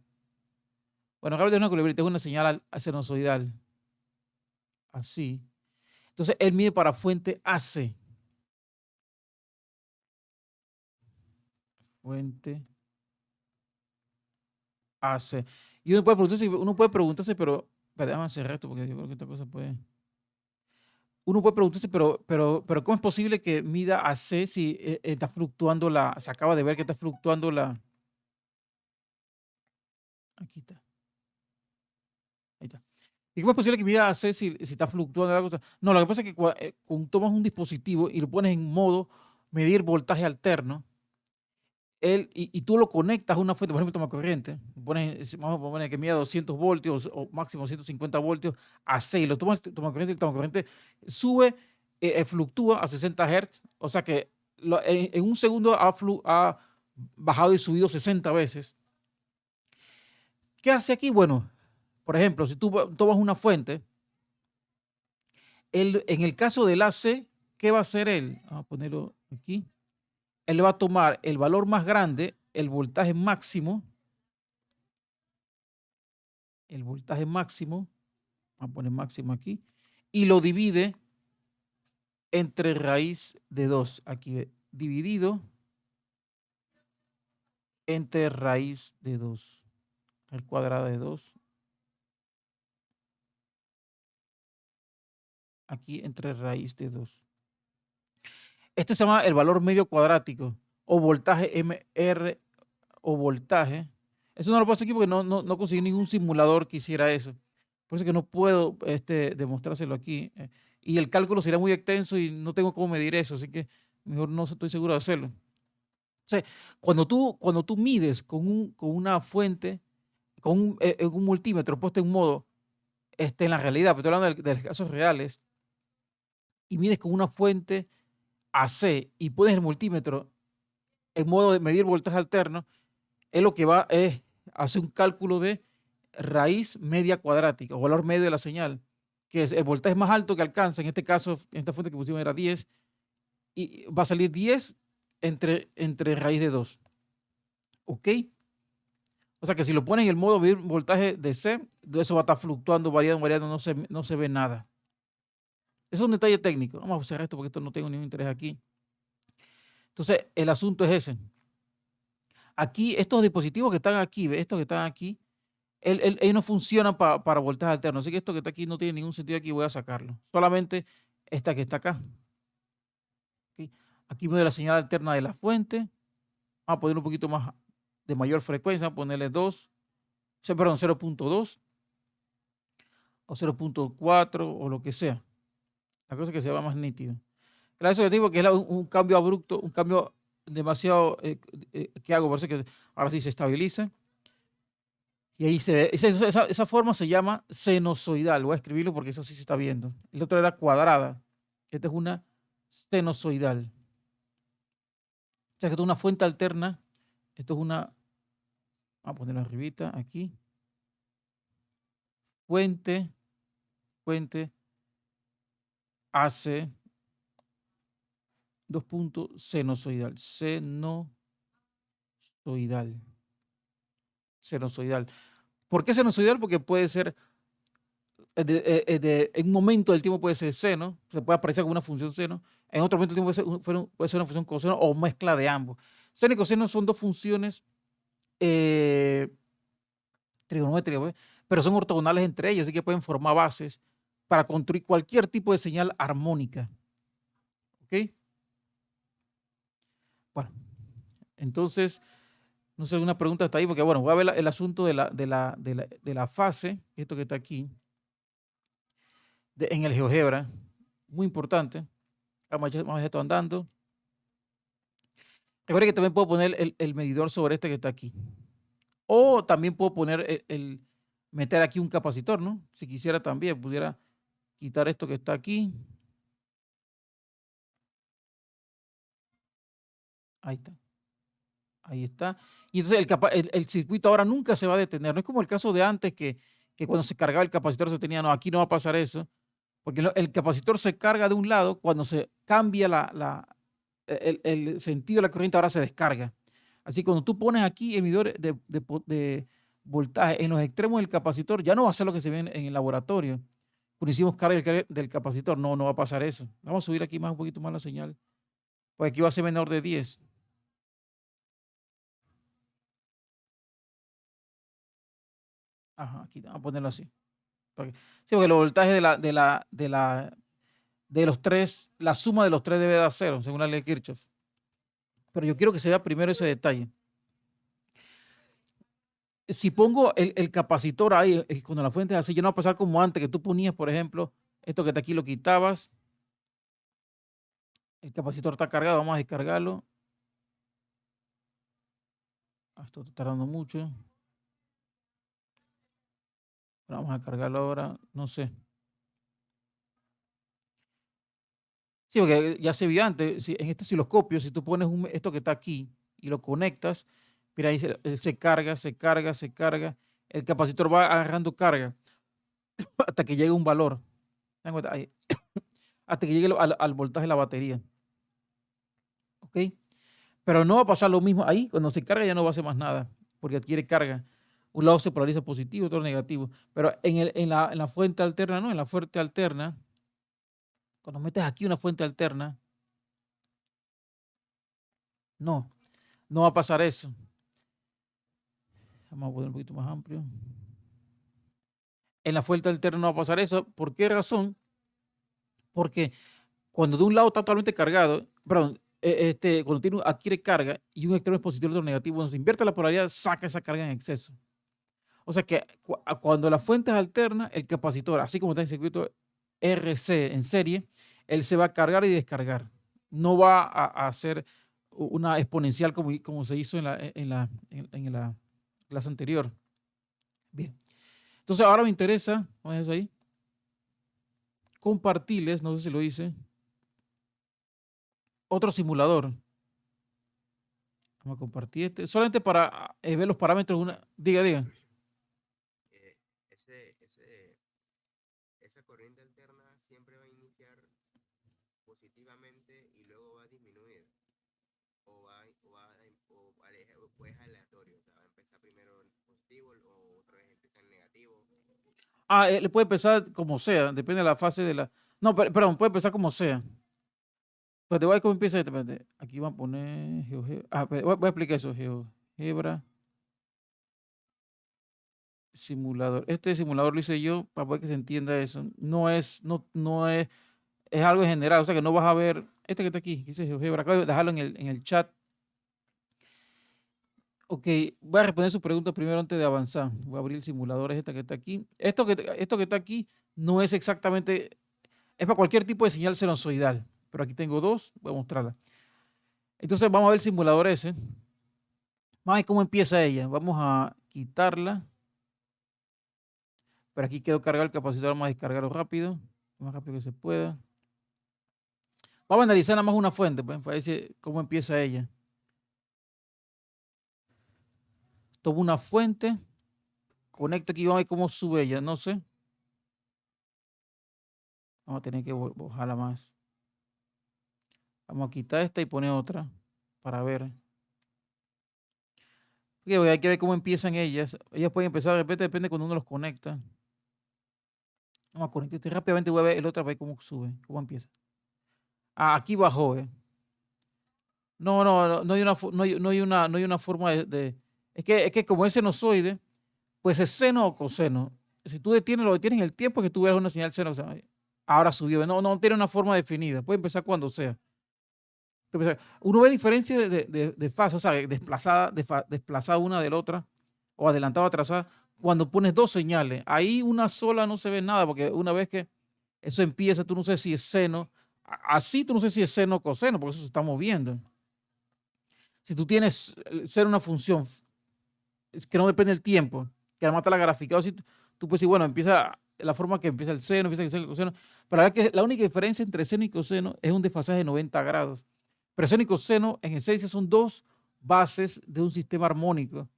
Speaker 1: Bueno, acá de una culebrita, es una señal sinusoidal. Así. Entonces, él mide para fuente AC. Fuente AC. Y uno puede preguntarse, pero, déjame cerrar esto porque yo creo que esta cosa puede. Uno puede preguntarse, pero ¿cómo es posible que mida AC si está fluctuando se acaba de ver que está fluctuando aquí está, ahí está. ¿Y cómo es posible que mida AC si está fluctuando la cosa? No, lo que pasa es que cuando tomas un dispositivo y lo pones en modo medir voltaje alterno, y tú lo conectas a una fuente, por ejemplo, toma corriente, vamos a poner que mida 200 voltios o máximo 150 voltios a 6, lo tomas, toma corriente, el toma corriente sube, fluctúa a 60 Hz, o sea que en un segundo ha bajado y subido 60 veces. ¿Qué hace aquí? Bueno, por ejemplo, si tú tomas una fuente, en el caso del AC, ¿qué va a hacer él? Vamos a ponerlo aquí. él va a tomar el valor más grande, el voltaje máximo, vamos a poner máximo aquí, y lo divide entre raíz de 2. Aquí ve, dividido entre raíz de 2. Raíz cuadrada de 2. Aquí entre raíz de 2. Este se llama el valor medio cuadrático o voltaje MR o voltaje. Eso no lo puse aquí porque no conseguí ningún simulador que hiciera eso. Por eso que no puedo demostrárselo aquí. Y el cálculo sería muy extenso y no tengo cómo medir eso, así que mejor no estoy seguro de hacerlo. O sea, cuando tú mides con una fuente, con un multímetro puesto en modo, en la realidad, pero estoy hablando de los casos reales, y mides con una fuente AC y pones el multímetro en modo de medir voltaje alterno, es lo que va es hacer un cálculo de raíz media cuadrática o valor medio de la señal, que es el voltaje más alto que alcanza, en este caso, en esta fuente que pusimos era 10, y va a salir 10 entre raíz de 2. ¿Ok? O sea que si lo pones en el modo medir voltaje de C, eso va a estar fluctuando, variando, no se ve nada. Eso es un detalle técnico. Vamos a usar esto porque esto no tengo ningún interés aquí. Entonces, el asunto es ese. Aquí, estos dispositivos que están aquí, estos que están aquí, ellos no funcionan para voltaje alterno. Así que esto que está aquí no tiene ningún sentido aquí, voy a sacarlo. Solamente esta que está acá. ¿Okay? Aquí veo la señal alterna de la fuente. Vamos a poner un poquito más de mayor frecuencia, vamos a ponerle 2, perdón, 0.2 o 0.4 o lo que sea. La cosa es que se vea más nítido. Claro, eso que digo que es un cambio abrupto, un cambio demasiado que hago, parece que ahora sí se estabiliza. Y ahí se ve, esa forma se llama senozoidal. Voy a escribirlo porque eso sí se está viendo. El otro era cuadrada. Esta es una senozoidal. O sea que esto es una fuente alterna. Esto es una, vamos a ponerlo arribita, aquí. Fuente AC, 2 puntos, senozoidal. Senozoidal. ¿Por qué senozoidal? Porque puede ser en un momento del tiempo puede ser seno, se puede aparecer como una función seno, en otro momento del tiempo puede ser una función coseno o mezcla de ambos. Seno y coseno son dos funciones trigonométricas, pues, pero son ortogonales entre ellas, así que pueden formar bases para construir cualquier tipo de señal armónica. ¿Ok? Bueno, entonces, no sé, una pregunta hasta ahí, porque bueno, voy a ver el asunto de la fase, esto que está aquí, en el GeoGebra, muy importante. Vamos a dejar esto andando. Recuerda que también puedo poner el medidor sobre este que está aquí. O también puedo poner meter aquí un capacitor, ¿no? Si quisiera también, pudiera quitar esto que está aquí. Ahí está. Ahí está. Y entonces el circuito ahora nunca se va a detener. No es como el caso de antes que cuando se cargaba el capacitor se tenía, no, aquí no va a pasar eso. Porque el capacitor se carga de un lado, cuando se cambia el sentido de la corriente ahora se descarga. Así que cuando tú pones aquí el medidor de voltaje en los extremos del capacitor, ya no va a ser lo que se ve en el laboratorio. Cuando hicimos carga del capacitor, no va a pasar eso. Vamos a subir aquí más un poquito más la señal. Pues aquí va a ser menor de 10. Ajá, aquí vamos a ponerlo así. Sí, porque los voltajes de los tres, la suma de los tres debe dar cero, según la ley de Kirchhoff. Pero yo quiero que se vea primero ese detalle. Si pongo el capacitor ahí, cuando la fuente es así, ya no va a pasar como antes, que tú ponías, por ejemplo, esto que está aquí lo quitabas. El capacitor está cargado, vamos a descargarlo. Esto está tardando mucho. Vamos a cargarlo ahora, no sé. Sí, porque ya se vio antes, en este osciloscopio, si tú pones esto que está aquí y lo conectas, mira, ahí se carga, se carga, el capacitor va agarrando carga hasta que llegue un valor. Ahí, hasta que llegue al voltaje de la batería. ¿Ok? Pero no va a pasar lo mismo ahí, cuando se carga ya no va a hacer más nada, porque adquiere carga. Un lado se polariza positivo, otro negativo. Pero en la fuente alterna, no, en la fuente alterna, cuando metes aquí una fuente alterna, no, no va a pasar eso. Vamos a poner un poquito más amplio. En la fuente alterna no va a pasar eso. ¿Por qué razón? Porque cuando de un lado está totalmente cargado, perdón, cuando adquiere carga y un extremo es positivo y otro negativo, cuando se invierte la polaridad, saca esa carga en exceso. O sea que cuando la fuente es alterna, el capacitor, así como está en circuito RC en serie, él se va a cargar y descargar. No va a hacer una exponencial como se hizo en la clase anterior. Bien. Entonces ahora me interesa, vamos a eso ahí, compartirles, no sé si lo hice, otro simulador. Vamos a compartir solamente para ver los parámetros. Diga.
Speaker 2: Eh, ese, ese, esa corriente alterna siempre va a iniciar positivamente y luego va a disminuir. O es aleatorio. O sea, va a empezar primero en positivo o otra vez empieza en negativo.
Speaker 1: Le puede empezar como sea, depende de la fase de la. No, perdón, puede empezar como sea. Pero te voy a ver cómo empieza esto. Espérate. Aquí va a poner GeoGebra. Voy a explicar eso. GeoGebra. Simulador. Este simulador lo hice yo para poder que se entienda eso. Es algo en general. O sea que no vas a ver. Este que está aquí, que dice GeoGebra. Acabo de dejarlo en el chat. Ok, voy a responder su pregunta primero antes de avanzar. Voy a abrir el simulador, es esta que está aquí. Esto que está aquí no es exactamente. Es para cualquier tipo de señal sinusoidal. Pero aquí tengo dos. Voy a mostrarla. Entonces vamos a ver el simulador ese. Vamos a ver cómo empieza ella. Vamos a quitarla. Pero aquí quedó cargado el capacitor. Vamos a descargarlo rápido. Lo más rápido que se pueda. Vamos a analizar nada más una fuente, pues, para ver cómo empieza ella. Tomo una fuente. Conecto aquí. Vamos a ver cómo sube ella. No sé. Vamos a tener que bajarla más. Vamos a quitar esta y poner otra para ver. Porque hay que ver cómo empiezan ellas. Ellas pueden empezar de repente, depende cuando uno los conecta. Vamos a conectar este rápidamente. Voy a ver el otro para ver cómo sube, cómo empieza. Aquí bajó, ¿eh? No hay una forma de. Es que como es sinusoide, pues es seno o coseno. Si tú lo detienes en el tiempo que tú veas una señal seno, o sea, ahora subió. No tiene una forma definida. Puede empezar cuando sea. Uno ve diferencias de fase, o sea, desplazada una de la otra, o adelantada o atrasada, cuando pones dos señales. Ahí una sola no se ve nada, porque una vez que eso empieza, tú no sabes si es seno. Así tú no sabes si es seno o coseno, porque eso se está moviendo. Si tú tienes ser una función que no depende del tiempo, que además está la graficada, si tú puedes decir, bueno, empieza la forma que empieza el seno, empieza el coseno. Pero la verdad que la única diferencia entre seno y coseno es un desfasaje de 90 grados. Pero seno y coseno en esencia son dos bases de un sistema armónico,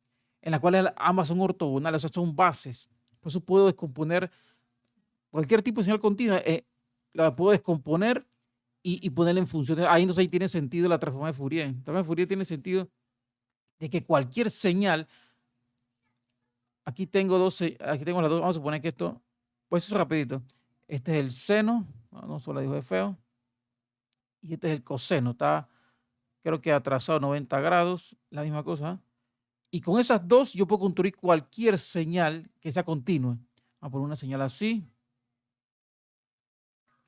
Speaker 1: en las cuales ambas son ortogonales, o sea, son bases. Por eso puedo descomponer cualquier tipo de señal continua, la puedo descomponer y ponerla en función. Ahí entonces ahí tiene sentido la transformada de Fourier. La transformada de Fourier tiene sentido de que cualquier señal, aquí tengo las dos, vamos a suponer que esto, pues eso rapidito. Este es el seno, no solo dijo de feo, y este es el coseno, está creo que atrasado 90 grados, la misma cosa. Y con esas dos yo puedo construir cualquier señal que sea continua. Vamos a poner una señal así.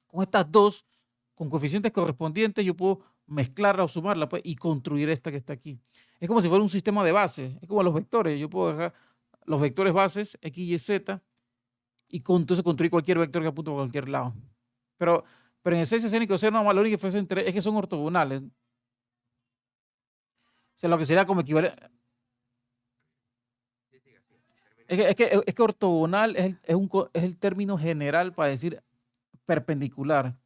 Speaker 1: Con estas dos, con coeficientes correspondientes, yo puedo mezclarla o sumarla pues, y construir esta que está aquí. Es como si fuera un sistema de bases, es como los vectores. Yo puedo dejar los vectores bases, X, Y, Z, y entonces construir cualquier vector que apunte a cualquier lado. Pero en esencia, seno y coseno, la única diferencia es que son ortogonales. O sea, lo que sería como equivalente.
Speaker 2: Sí, siga, siga.
Speaker 1: Es que ortogonal es el término general para decir perpendicular.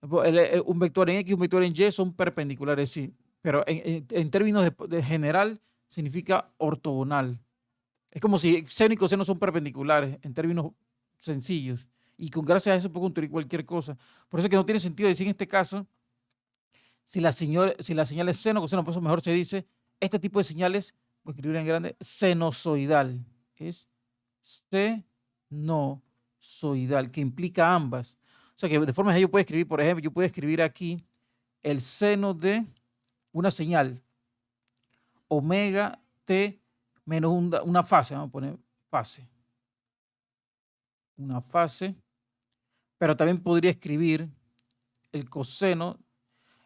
Speaker 1: Un vector en X y un vector en Y son perpendiculares, sí, pero en términos de general significa ortogonal. Es como si seno y coseno son perpendiculares en términos sencillos. Y gracias a eso puedo construir cualquier cosa. Por eso es que no tiene sentido decir en este caso, Si la señal es seno, coseno, por eso mejor se dice, este tipo de señales, voy a escribir en grande, senozoidal. Es senozoidal, que implica ambas. O sea que de forma yo puedo escribir, por ejemplo, yo puedo escribir aquí el seno de una señal, omega t menos una fase, vamos a poner fase. Una fase, pero también podría escribir el coseno.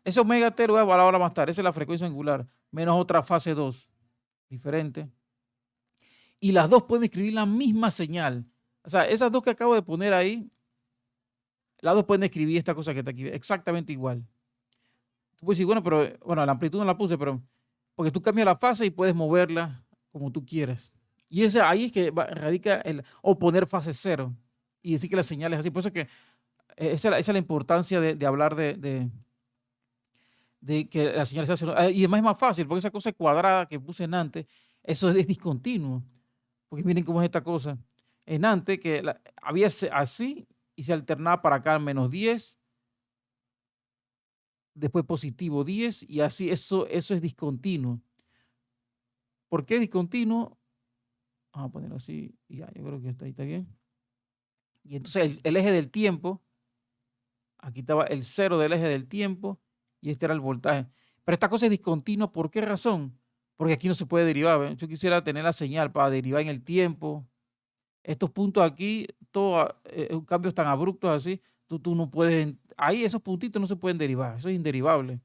Speaker 1: Ese omega t lo voy a evaluar ahora más tarde, esa es la frecuencia angular, menos otra fase 2, diferente. Y las dos pueden escribir la misma señal. O sea, esas dos que acabo de poner ahí, las dos pueden escribir esta cosa que está aquí, exactamente igual. Tú puedes decir, bueno, pero bueno, la amplitud no la puse, pero porque tú cambias la fase y puedes moverla como tú quieras. Y ahí es que radica o poner fase cero y decir que la señal es así. Por eso que esa es la importancia de hablar de que la señal se hace. Y además es más fácil, porque esa cosa cuadrada que puse en antes, eso es discontinuo. Porque miren cómo es esta cosa. En antes que había así y se alternaba para acá menos 10, después positivo 10 y así eso es discontinuo. ¿Por qué discontinuo? Vamos a ponerlo así y ya, yo creo que está bien. Y entonces el eje del tiempo, aquí estaba el cero del eje del tiempo y este era el voltaje. Pero esta cosa es discontinua, ¿por qué razón? Porque aquí no se puede derivar. ¿Ven? Yo quisiera tener la señal para derivar en el tiempo. Estos puntos aquí, todos cambios tan abruptos así, tú no puedes, ahí esos puntitos no se pueden derivar, eso es inderivable.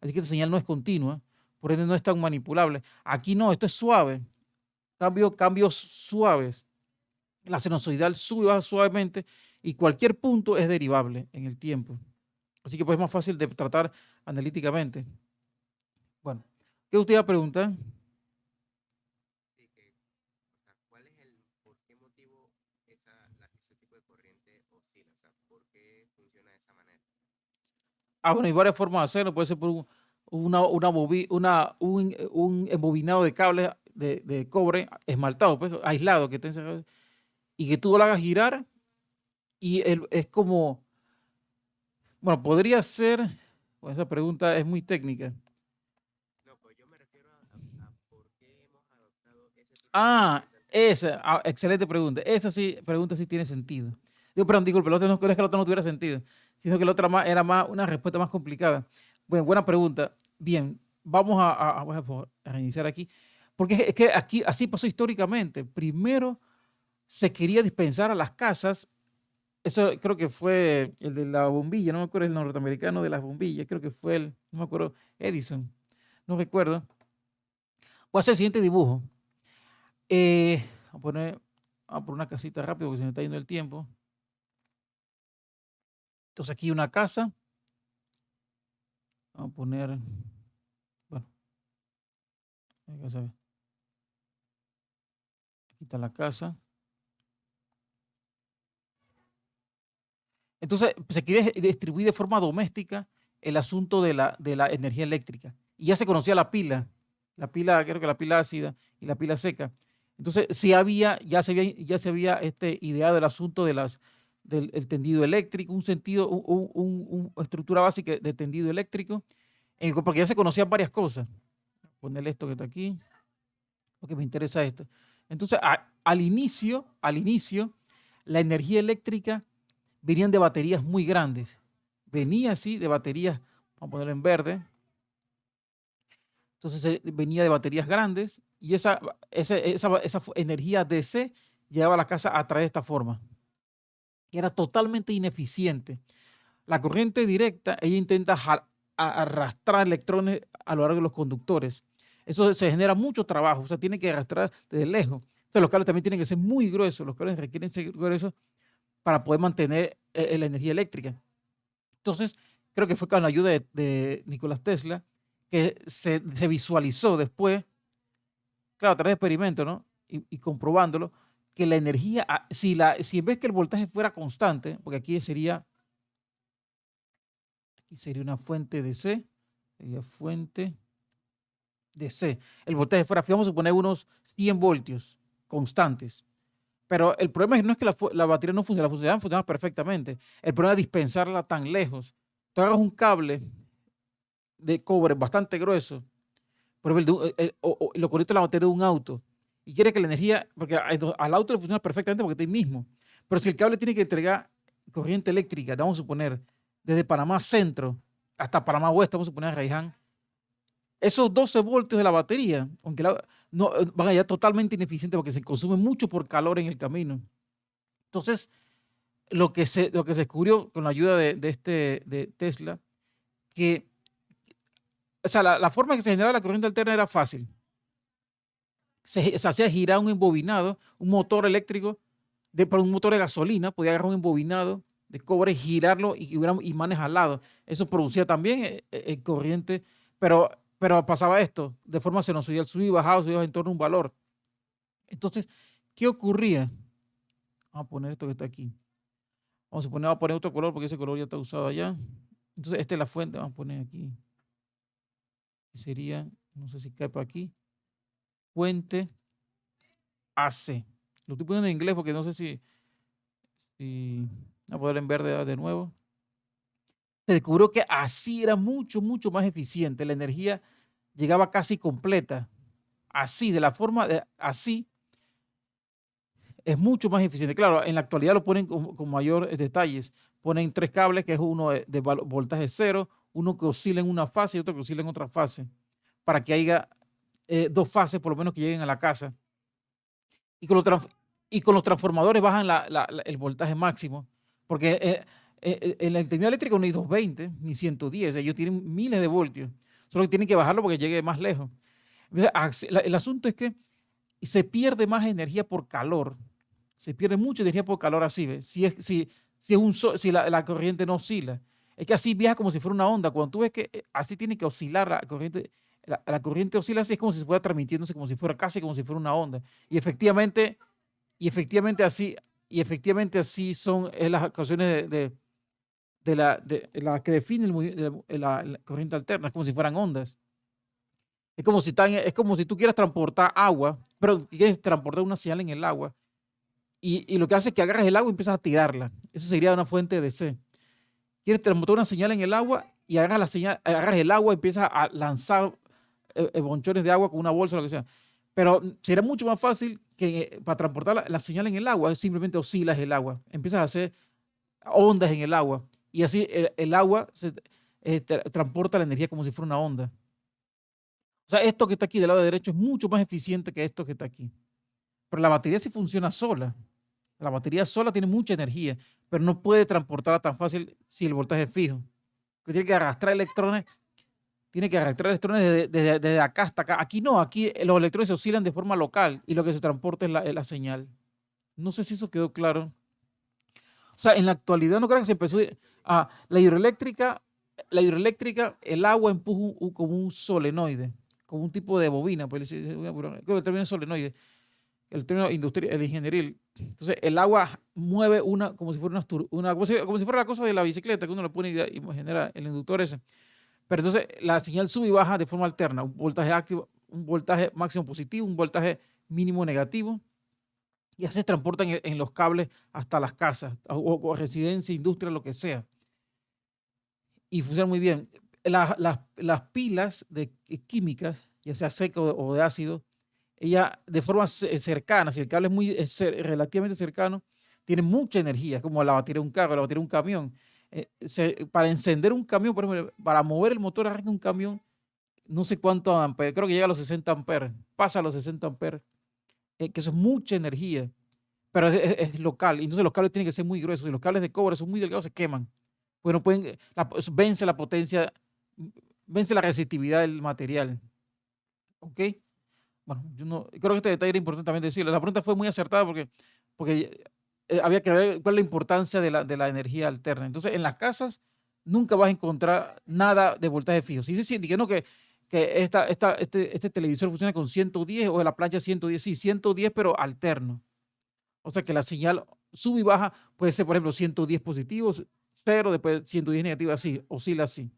Speaker 1: Así que esta señal no es continua, por ende no es tan manipulable. Aquí no, esto es suave, cambios suaves. La sinusoidal sube y baja suavemente y cualquier punto es derivable en el tiempo. Así que pues es más fácil de tratar analíticamente. Bueno, ¿qué usted iba a preguntar?
Speaker 2: Sí, o sea, ¿cuál es por qué motivo ese tipo de corriente oscila? O sea, ¿por qué funciona de esa manera?
Speaker 1: Bueno, hay varias formas de hacerlo. Puede ser por un embobinado de cables de cobre esmaltado, pues, aislado, que esté encerrado, y que tú lo hagas girar y es como, bueno, podría ser, bueno, esa pregunta es muy técnica.
Speaker 2: No, pues yo me refiero a por qué hemos adoptado ese tipo de corriente anteriormente.
Speaker 1: Excelente pregunta. Esa sí, pregunta sí tiene sentido. Digo, perdón, disculpe, no es que la otra no tuviera sentido, sino que la otra era más una respuesta más complicada. Bueno, buena pregunta. Bien, vamos a reiniciar aquí, porque es que aquí así pasó históricamente. Primero se quería dispensar a las casas, eso creo que fue el de la bombilla, no me acuerdo el norteamericano de las bombillas, creo que fue no me acuerdo, Edison, no recuerdo. Voy a hacer el siguiente dibujo. Voy a poner una casita rápido porque se me está yendo el tiempo. Entonces aquí una casa. Vamos a poner, bueno, aquí está la casa. Entonces se quiere distribuir de forma doméstica el asunto de la energía eléctrica. Y ya se conocía la pila, creo que la pila ácida y la pila seca. Entonces sí ya se había ideado el asunto del el tendido eléctrico, un sentido, una estructura básica de tendido eléctrico, porque ya se conocían varias cosas. Ponerle esto que está aquí, porque me interesa esto. Entonces, al inicio, la energía eléctrica venían de baterías muy grandes. Venía así de baterías, vamos a ponerlo en verde. Entonces venía de baterías grandes y esa energía DC llegaba a la casa a través de esta forma. Y era totalmente ineficiente. La corriente directa, ella intenta arrastrar electrones a lo largo de los conductores. Eso se genera mucho trabajo, o sea, tiene que arrastrar desde lejos. Entonces los cables también tienen que ser muy gruesos, los cables requieren ser gruesos para poder mantener la energía eléctrica. Entonces, creo que fue con la ayuda de Nicolás Tesla que se visualizó después, claro, a través de experimentos, ¿no? Y comprobándolo, que la energía, si en vez que el voltaje fuera constante, porque aquí sería una fuente de C, sería fuente de C. El voltaje fuera, vamos a poner unos 100 voltios constantes. Pero el problema no es que la batería no funciona, funciona perfectamente. El problema es dispensarla tan lejos. Tú agarras un cable de cobre bastante grueso, por ejemplo, o lo conecta a la batería de un auto y quiere que la energía, porque al auto le funciona perfectamente porque está ahí mismo, pero si el cable tiene que entregar corriente eléctrica, vamos a suponer, desde Panamá Centro hasta Panamá Oeste, vamos a suponer a Raiján, esos 12 voltios de la batería, aunque no, van allá totalmente ineficientes porque se consume mucho por calor en el camino. Entonces, lo que se descubrió con la ayuda de Tesla, que, o sea, la forma en que se generaba la corriente alterna era fácil. Se hacía girar un embobinado, un motor eléctrico, para un motor de gasolina, podía agarrar un embobinado de cobre, girarlo y hubiera imanes al lado. Eso producía también corriente, pero pasaba esto, de forma sinusoidal, subía y bajaba en torno a un valor. Entonces, ¿qué ocurría? Vamos a poner esto que está aquí. Vamos a poner otro color porque ese color ya está usado allá. Entonces, esta es la fuente, vamos a poner aquí. Sería, no sé si cae por aquí, fuente AC. Lo estoy poniendo en inglés porque no sé si voy a poner en verde de nuevo. Se descubrió que así era mucho, mucho más eficiente. La energía llegaba casi completa. Así, de la forma de así, es mucho más eficiente. Claro, en la actualidad lo ponen con mayor detalles. Ponen 3 cables, que es uno de voltaje cero, uno que oscila en una fase y otro que oscila en otra fase, para que haya 2 fases por lo menos que lleguen a la casa. Y con los transformadores bajan el voltaje máximo, porque en la intensidad eléctrica no hay 220 ni 110, ellos tienen miles de voltios, solo que tienen que bajarlo porque llegue más lejos. El asunto es que se pierde más energía por calor, se pierde mucha energía por calor así, ¿ves? Si la corriente no oscila. Es que así viaja como si fuera una onda. Cuando tú ves que así tiene que oscilar la corriente, la corriente oscila así, es como si se fuera transmitiéndose, como si fuera casi como si fuera una onda. Y efectivamente, y efectivamente así, y efectivamente así son las ocasiones de la que define la corriente alterna, es como si fueran ondas. Es como si tú quieras transportar agua, pero quieres transportar una señal en el agua, y lo que hace es que agarras el agua y empiezas a tirarla. Eso sería una fuente de DC. Quieres transportar una señal en el agua y agarras el agua y empiezas a lanzar bonchones de agua con una bolsa o lo que sea. Pero será mucho más fácil que para transportar la señal en el agua, simplemente oscilas el agua, empiezas a hacer ondas en el agua y así el agua transporta la energía como si fuera una onda. O sea, esto que está aquí del lado derecho es mucho más eficiente que esto que está aquí. Pero la batería sí funciona sola. La batería sola tiene mucha energía, pero no puede transportarla tan fácil si el voltaje es fijo. Tiene que arrastrar electrones, desde acá hasta acá. Aquí no, aquí los electrones se oscilan de forma local y lo que se transporta es la señal. No sé si eso quedó claro. O sea, en la actualidad no creo que se empezó a la hidroeléctrica, el agua empuja como un solenoide, como un tipo de bobina, pues creo que el término es solenoide, el término industrial, el ingenieril. Entonces, el agua mueve como si fuera como si fuera la cosa de la bicicleta que uno le pone y genera el inductor ese. Pero entonces la señal sube y baja de forma alterna, un voltaje activo, un voltaje máximo positivo, un voltaje mínimo negativo, y así se transportan en los cables hasta las casas o residencia, industria, lo que sea. Y funciona muy bien. Las pilas químicas, ya sea seco o de ácido, ella de forma cercana, si el cable es relativamente cercano, tiene mucha energía, como la batería de un carro, la batería de un camión. Para encender un camión, por ejemplo, para mover el motor de un camión, no sé cuánto amperes, creo que llega a los 60 amperes, pasa a los 60 amperes, que eso es mucha energía, pero es local. Y entonces los cables tienen que ser muy gruesos. Si los cables de cobre son muy delgados, se queman. Bueno, vence la potencia, vence la resistividad del material. ¿Ok? Bueno, yo no, creo que este detalle era importante también decirlo. La pregunta fue muy acertada porque había que ver cuál es la importancia de la energía alterna. Entonces, en las casas nunca vas a encontrar nada de voltaje fijo. Si se siente que no, que este televisor funciona con 110 o la plancha 110, sí, 110, pero alterno. O sea que la señal sube y baja, puede ser, por ejemplo, 110 positivos, 0, después 110 negativos, así, oscila así.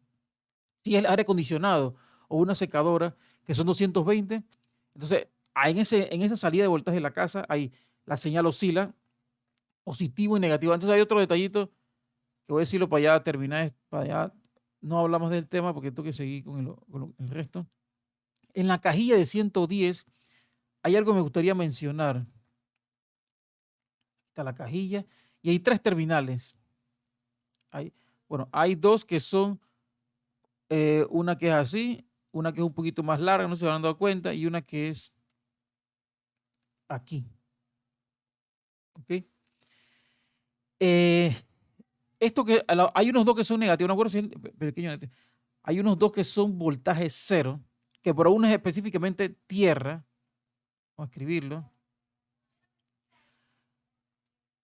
Speaker 1: Si es el aire acondicionado o una secadora, que son 220, entonces en esa salida de voltaje de la casa, ahí la señal oscila, positivo y negativo. Entonces hay otro detallito que voy a decirlo para ya terminar, para ya no hablamos del tema porque tengo que seguir con el resto. En la cajilla de 110 hay algo que me gustaría mencionar. Está la cajilla y hay 3 terminales. Bueno, hay 2 que son, una que es así, una que es un poquito más larga, no se van dado cuenta, y una que es aquí. ¿Ok? Eh, esto que hay unos 2 que son negativos, no recuerdo si es el pequeño negativo. Hay unos 2 que son voltaje cero, que por uno es específicamente tierra. Vamos a escribirlo.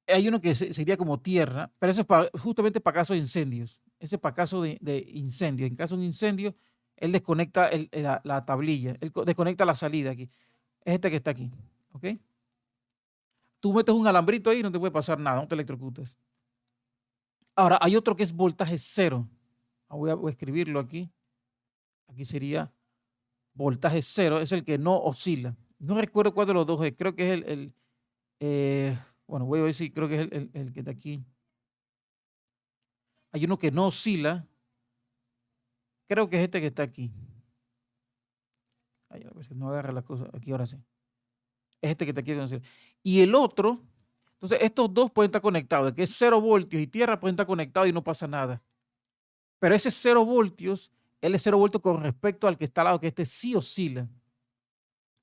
Speaker 1: Hay uno que sería como tierra, pero eso es justamente para caso de incendios. Ese es para caso de incendio. En caso de un incendio, él desconecta la tablilla, él desconecta la salida aquí. Es este que está aquí. ¿Ok? Tú metes un alambrito ahí y no te puede pasar nada, no te electrocutes. Ahora, hay otro que es voltaje cero. Voy a escribirlo aquí. Aquí sería voltaje cero, es el que no oscila. No recuerdo cuál de los dos es, creo que es bueno, voy a ver si creo que es el que está aquí. Hay uno que no oscila, creo que es este que está aquí. Ay, a ver si no agarra las cosas, aquí ahora sí. Es este que está aquí. Y el otro, entonces estos dos pueden estar conectados, que es 0 voltios y tierra pueden estar conectados y no pasa nada. Pero ese 0 voltios, él es 0 voltios con respecto al que está al lado, que este sí oscila.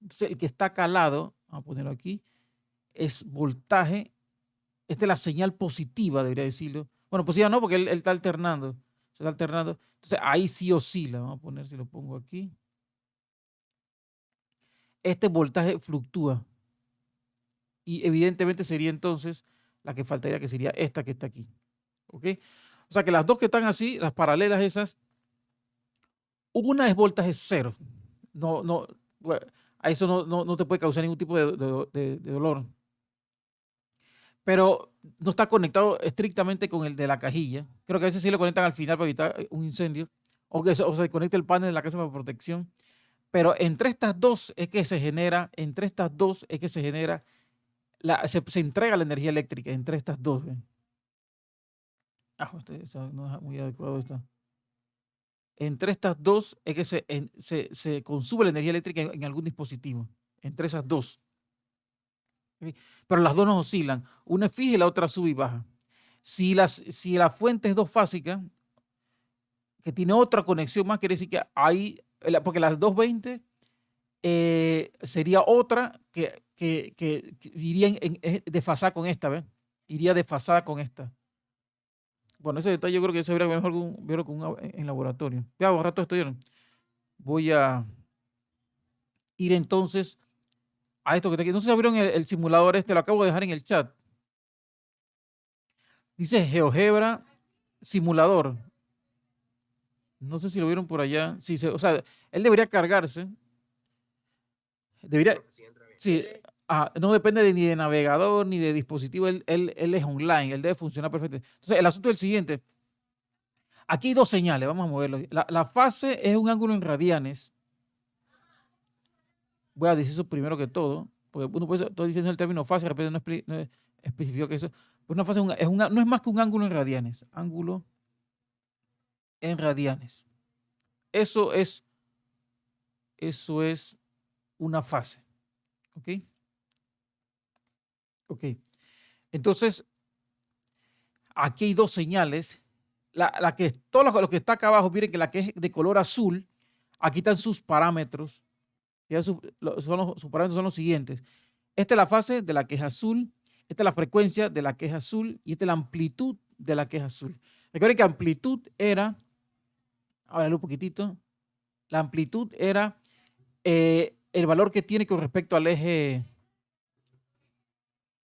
Speaker 1: Entonces el que está acá al lado, vamos a ponerlo aquí, es voltaje. Esta es la señal positiva, debería decirlo. Bueno, positiva no, porque él está alternando. Se está alternando. Entonces ahí sí oscila. Vamos a poner, si lo pongo aquí. Este voltaje fluctúa. Y evidentemente sería entonces la que faltaría, que sería esta que está aquí. ¿Ok? O sea que las dos que están así, las paralelas esas, una es voltaje cero. No, no, bueno, a eso no te puede causar ningún tipo de dolor. Pero no está conectado estrictamente con el de la cajilla. Creo que a veces sí lo conectan al final para evitar un incendio, o se conecta el panel de la casa para protección. Pero entre estas dos es que se genera, se entrega la energía eléctrica entre estas dos. ¿Ven? Eso no es muy adecuado esto. Entre estas dos es que se consume la energía eléctrica en algún dispositivo. Entre esas dos. ¿Ok? Pero las dos no oscilan. Una es fija y la otra sube y baja. Si la fuente es dosfásica, que tiene otra conexión más, quiere decir que hay, porque las 220 sería otra que iría desfasada con esta, ¿ves? Iría desfasada con esta. Bueno, ese detalle yo creo que se vería mejor verlo en laboratorio. Ya, un rato estudiaron. Voy a ir entonces a esto que está aquí. No sé si abrieron el simulador este, lo acabo de dejar en el chat. Dice GeoGebra simulador. No sé si lo vieron por allá. Sí, o sea, él debería cargarse. Debería,
Speaker 2: Sí, entra bien.
Speaker 1: sí, no depende ni de navegador ni de dispositivo. Él es online, él debe funcionar perfectamente. Entonces, el asunto es el siguiente. Aquí hay dos señales, vamos a moverlo. La fase es un ángulo en radianes. Voy a decir eso primero que todo, porque uno puede estar diciendo el término fase, de repente no especificó que eso. Pues una fase no es más que un ángulo en radianes. Ángulo en radianes. Eso es una fase. ¿Ok? Ok. Entonces, aquí hay dos señales. Todo lo que está acá abajo, miren que la que es de color azul, aquí están sus parámetros. Sus parámetros son los siguientes. Esta es la fase de la que es azul, esta es la frecuencia de la que es azul y esta es la amplitud de la que es azul. Recuerden que amplitud era, ahora un poquitito, la amplitud era el valor que tiene con respecto al eje,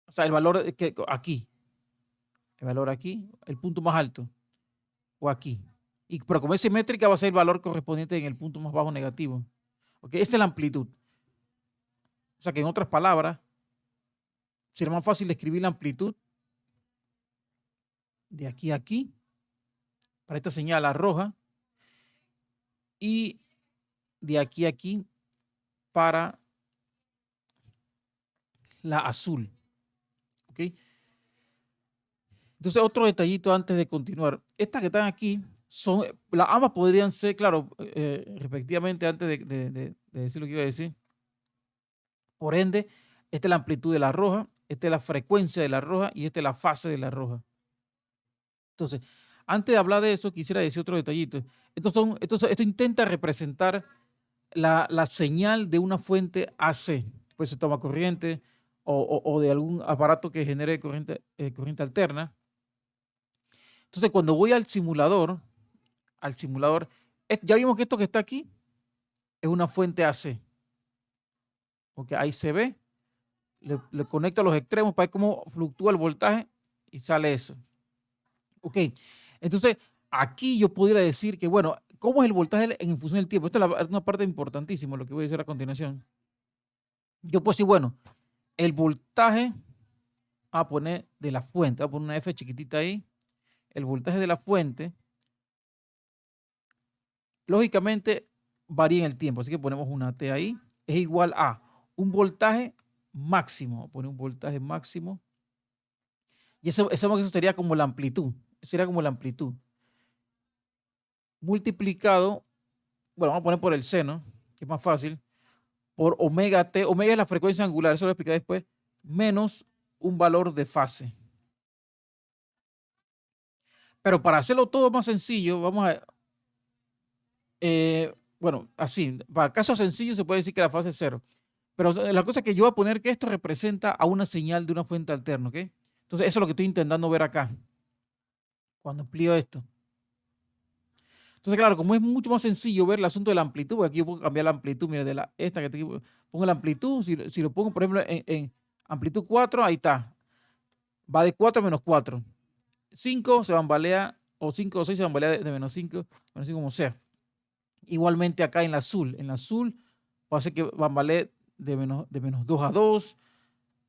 Speaker 1: o sea, el valor que aquí, el valor aquí, el punto más alto, o aquí. Pero como es simétrica, va a ser el valor correspondiente en el punto más bajo negativo. ¿Ok? Esa es la amplitud. O sea que en otras palabras, será más fácil escribir la amplitud de aquí a aquí, para esta señal la roja, y de aquí a aquí para la azul. ¿Ok? Entonces, otro detallito antes de continuar. Estas que están aquí ambas podrían ser, claro, respectivamente, antes de decir lo que iba a decir. Por ende, esta es la amplitud de la roja, esta es la frecuencia de la roja y esta es la fase de la roja. Entonces, antes de hablar de eso, quisiera decir otro detallito. Esto intenta representar la señal de una fuente AC, pues se toma corriente o de algún aparato que genere corriente alterna. Entonces, cuando voy al simulador, ya vimos que esto que está aquí es una fuente AC, porque ahí se ve, le conecto a los extremos para ver cómo fluctúa el voltaje y sale eso. Ok, entonces aquí yo pudiera decir que, bueno, ¿cómo es el voltaje en función del tiempo? Esta es una parte importantísima, lo que voy a decir a continuación. Yo puedo decir, bueno, el voltaje, a poner de la fuente, voy a poner una F chiquitita ahí, el voltaje de la fuente, lógicamente varía en el tiempo, así que ponemos una T ahí, es igual a un voltaje máximo, voy a poner un voltaje máximo, y eso sería como la amplitud, sería como la amplitud, multiplicado, bueno, vamos a poner por el seno, que es más fácil, por omega T, omega es la frecuencia angular, eso lo explicaré después, menos un valor de fase. Pero para hacerlo todo más sencillo, vamos a, bueno, así, para casos sencillos se puede decir que la fase es cero. Pero la cosa es que yo voy a poner que esto representa a una señal de una fuente alterna, ¿ok? Entonces, eso es lo que estoy intentando ver acá, cuando amplío esto. Entonces, claro, como es mucho más sencillo ver el asunto de la amplitud, porque aquí yo puedo cambiar la amplitud, mire, esta que pongo la amplitud, si lo pongo, por ejemplo, en amplitud 4, ahí está, va de 4 a menos 4. 5 se bambalea, o 5 o 6 se bambalea de menos 5, menos 5 como sea. Igualmente acá en la azul va a ser que bambalee de menos 2 a 2,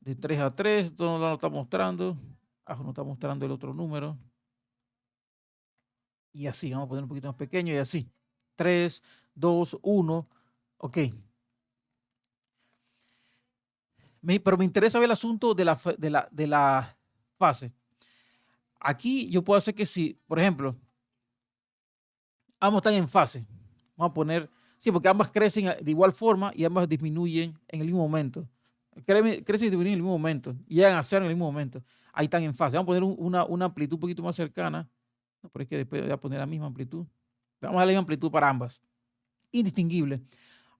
Speaker 1: de 3 a 3, esto no lo está mostrando, no está mostrando el otro número, y así, vamos a poner un poquito más pequeño y así, 3, 2, 1, ok. Pero me interesa ver el asunto de la fase. Aquí yo puedo hacer que si, por ejemplo, ambos están en fase, vamos a poner, sí, porque ambas crecen de igual forma y ambas disminuyen en el mismo momento. Crecen y disminuyen en el mismo momento y llegan a cero en el mismo momento. Ahí están en fase. Vamos a poner una amplitud un poquito más cercana. No, pero es que después voy a poner la misma amplitud. Vamos a dar la misma amplitud para ambas. Indistinguible.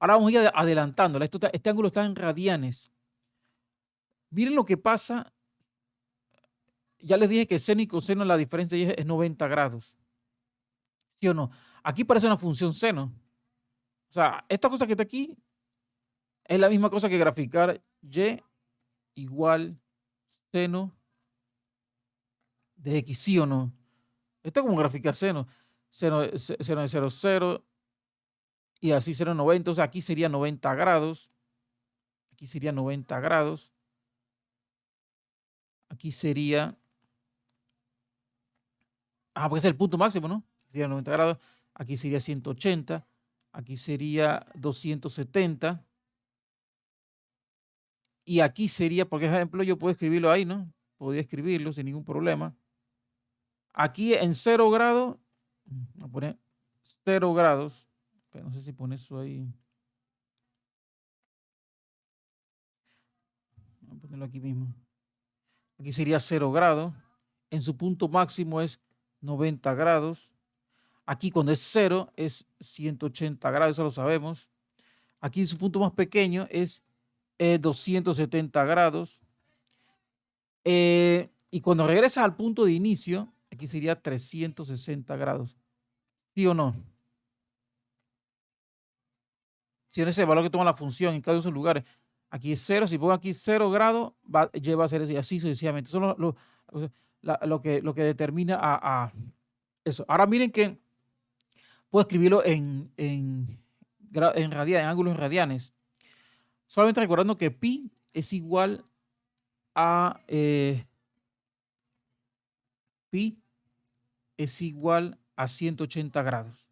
Speaker 1: Ahora vamos a ir adelantándola. Este ángulo está en radianes. Miren lo que pasa. Ya les dije que seno y coseno, la diferencia es 90 grados. ¿Sí o no? Aquí parece una función seno. O sea, esta cosa que está aquí es la misma cosa que graficar y igual seno de x, ¿sí o no? Esto es como graficar seno. Seno de 0, 0 y así 0,90. Entonces aquí sería 90 grados. Aquí sería 90 grados. Aquí sería... porque es el punto máximo, ¿no? Sería 90 grados. Aquí sería 180. Aquí sería 270. Y aquí sería, por ejemplo, yo puedo escribirlo ahí, ¿no? Podría escribirlo sin ningún problema. Aquí en 0 grados, voy a poner 0 grados, pero no sé si pone eso ahí. Voy a ponerlo aquí mismo. Aquí sería 0 grados. En su punto máximo es 90 grados. Aquí cuando es 0 es 180 grados, eso lo sabemos. Aquí su punto más pequeño es 270 grados. Y cuando regresas al punto de inicio, aquí sería 360 grados. ¿Sí o no? Si en ese valor que toma la función en cada uno de esos lugares. Aquí es 0, si pongo aquí 0 grados, va a ser eso y así sucesivamente. Eso es lo que determina a eso. Ahora miren que puedo escribirlo en ángulos en radianes. Solamente recordando que pi es igual a pi es igual a 180 grados.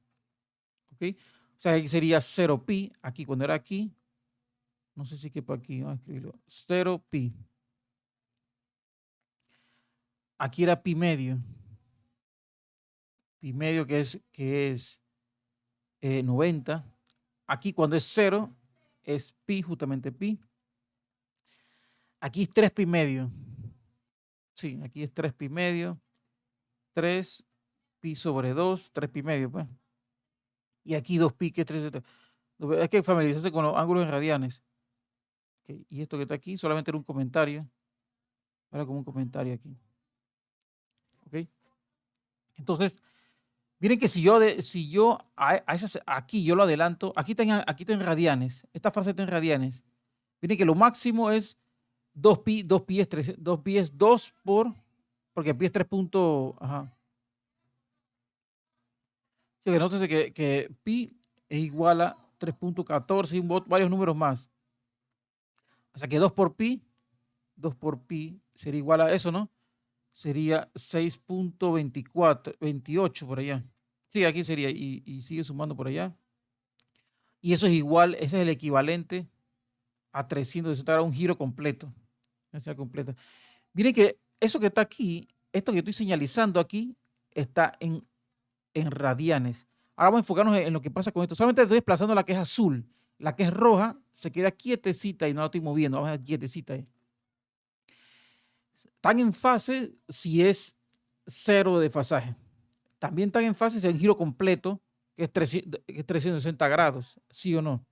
Speaker 1: ¿Ok? O sea, aquí sería 0 pi, aquí cuando era aquí, no sé si quepa aquí, vamos a escribirlo, 0 pi. Aquí era pi medio. pi medio que es 90. Aquí cuando es 0 es pi, justamente pi. Aquí es 3 pi medio. Sí, aquí es 3 pi medio. 3 pi sobre 2, 3 pi medio, pues. Y aquí 2 pi, que es 3. Hay que familiarizarse con los ángulos en radianes. Ok, y esto que está aquí solamente era un comentario. Era como un comentario aquí. ¿Ok? Entonces, miren que si yo aquí yo lo adelanto, aquí está en radianes, esta frase está en radianes. Miren que lo máximo es 2 pi, 2 pi es 3, 2 pi es 2 porque pi es 3 punto, ajá. Sí, que nótese que pi es igual a 3.14 y varios números más. O sea que 2 por pi sería igual a eso, ¿no? Sería 6.24, 28 por allá. Sí, aquí sería, y sigue sumando por allá. Y eso es igual, ese es el equivalente a 360 grados, un giro completo. Completa. Miren que eso que está aquí, esto que estoy señalizando aquí, está en radianes. Ahora vamos a enfocarnos en lo que pasa con esto. Solamente estoy desplazando la que es azul. La que es roja se queda quietecita y no la estoy moviendo. Vamos a ver quietecita ahí. Están en fase si es cero de desfasaje. También están en fase si hay un giro completo, que es 360 grados, ¿sí o no?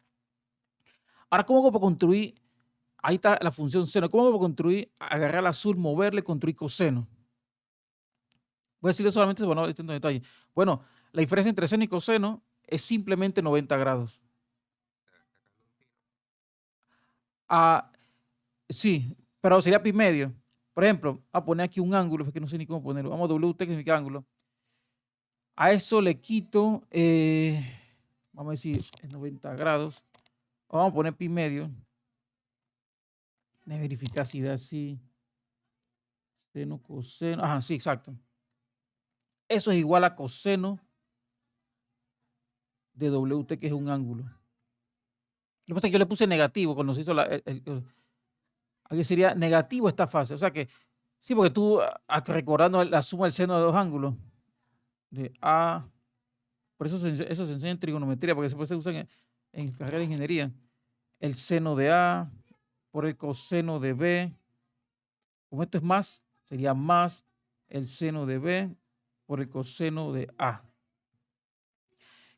Speaker 1: Ahora, ¿cómo hago para construir? Ahí está la función seno. ¿Cómo hago para construir? Agarrar el azul, moverle, construir coseno. Voy a decirle solamente, bueno, este detalle. Bueno, la diferencia entre seno y coseno es simplemente 90 grados.
Speaker 2: Sacando un pi, ¿no?
Speaker 1: Ah, sí, pero sería pi medio. Por ejemplo, a poner aquí un ángulo, es que no sé ni cómo ponerlo. Vamos a WT, que significa ángulo. A eso le quito, vamos a decir, 90 grados. Vamos a poner pi medio. De verificar si da así. Seno, coseno. Ajá, sí, exacto. Eso es igual a coseno de WT, que es un ángulo. Lo que pasa es que yo le puse negativo cuando se hizo aquí sería negativo esta fase. O sea que, sí, porque tú recordando la suma del seno de dos ángulos, de A, por eso se enseña en trigonometría, porque después se usa en carrera de ingeniería. El seno de A por el coseno de B. Como esto es más, sería más el seno de B por el coseno de A.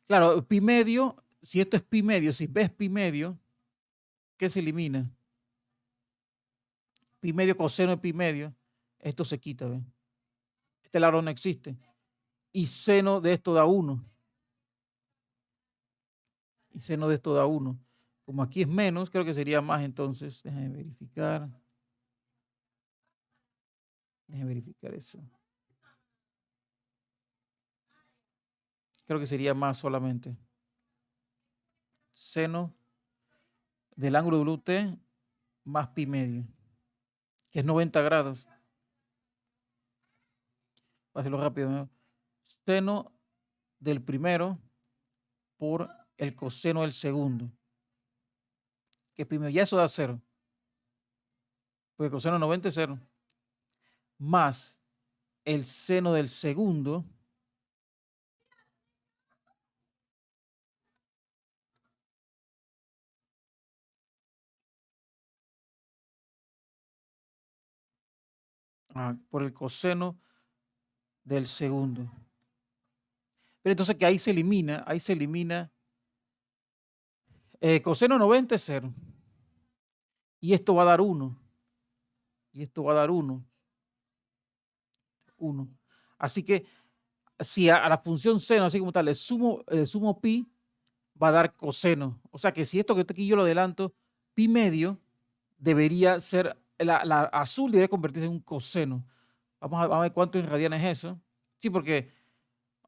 Speaker 1: Claro, pi medio, si esto es pi medio, si B es pi medio, ¿qué se elimina? Pi medio coseno de pi medio, esto se quita, ¿ven? Este lado no existe. Y seno de esto da 1. Y seno de esto da 1. Como aquí es menos, creo que sería más, entonces, déjame verificar. Déjame verificar eso. Creo que sería más solamente. Seno del ángulo WT más pi medio, que es 90 grados. Voy a hacerlo rápido, ¿no? Seno del primero por el coseno del segundo, que primero ya eso da 0, porque coseno de 90 es 0, más el seno del segundo por el coseno del segundo. Pero entonces que ahí se elimina, coseno 90 es 0. Y esto va a dar 1. Y esto va a dar 1. 1. Así que si a la función seno, así como tal, le sumo pi, va a dar coseno. O sea que si esto que está aquí yo lo adelanto, pi medio debería ser, la azul debería convertirse en un coseno. Vamos a ver cuánto en radianes es eso. Sí, porque,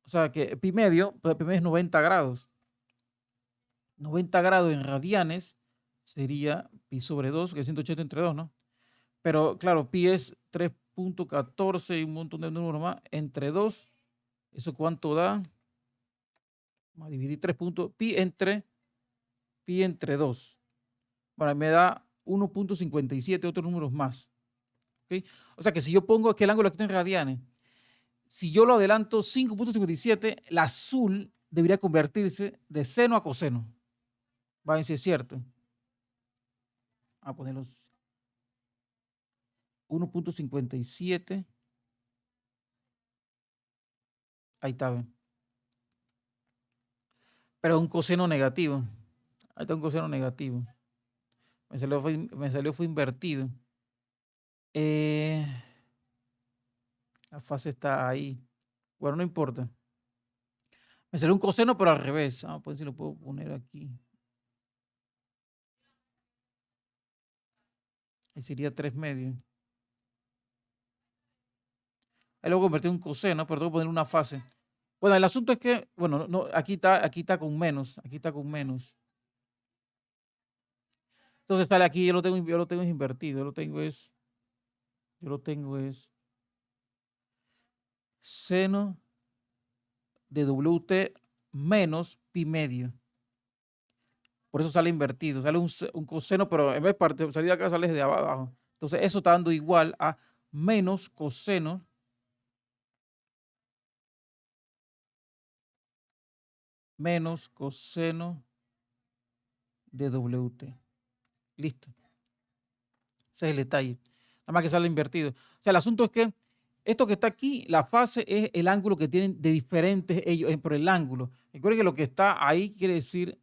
Speaker 1: o sea, que pi medio es 90 grados. 90 grados en radianes sería pi sobre 2, que es 180 entre 2, ¿no? Pero claro, pi es 3.14 y un montón de números más entre 2. ¿Eso cuánto da? Vamos a dividir 3 puntos. Pi entre 2. Bueno, me da 1.57, otros números más. ¿Okay? O sea que si yo pongo que el ángulo aquí está en radianes si yo lo adelanto 5.57, el azul debería convertirse de seno a coseno. Va a ver si es cierto. A ponerlos 1.57. Ahí está, ¿ven? Pero un coseno negativo. Ahí está un coseno negativo. Me salió fue invertido. La fase está ahí. Bueno, no importa. Me salió un coseno, pero al revés. Vamos a ver si lo puedo poner aquí. Ahí sería 3 medios. Ahí luego convertí en un coseno, pero tengo que poner una fase. Bueno, el asunto es que, bueno, no, aquí está con menos. Aquí está con menos. Entonces sale aquí, yo lo tengo invertido. Yo lo tengo es seno de WT menos pi medio. Por eso sale invertido, sale un coseno, pero en vez de salir de acá, sale de abajo. Entonces eso está dando igual a menos coseno de WT. Listo. Ese es el detalle. Nada más que sale invertido. O sea, el asunto es que esto que está aquí, la fase es el ángulo que tienen de diferentes ellos, por el ángulo. Recuerden que lo que está ahí quiere decir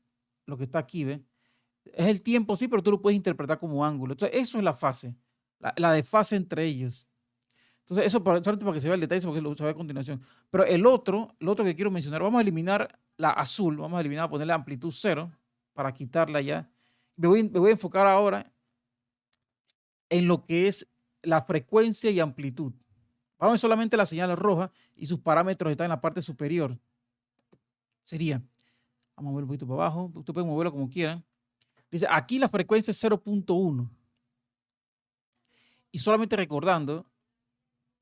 Speaker 1: lo que está aquí, ¿ven? Es el tiempo, sí, pero tú lo puedes interpretar como ángulo. Entonces, eso es la fase, la de fase entre ellos. Entonces, eso solamente para que se vea el detalle, porque lo se ve a continuación. Pero el otro que quiero mencionar, vamos a eliminar la azul, vamos a eliminar, ponerle amplitud 0 para quitarla ya. Me voy a enfocar ahora en lo que es la frecuencia y amplitud. Vamos a ver solamente la señal roja y sus parámetros están en la parte superior. Sería, vamos a mover un poquito para abajo, usted puede moverlo como quieran. Dice, aquí la frecuencia es 0.1. Y solamente recordando,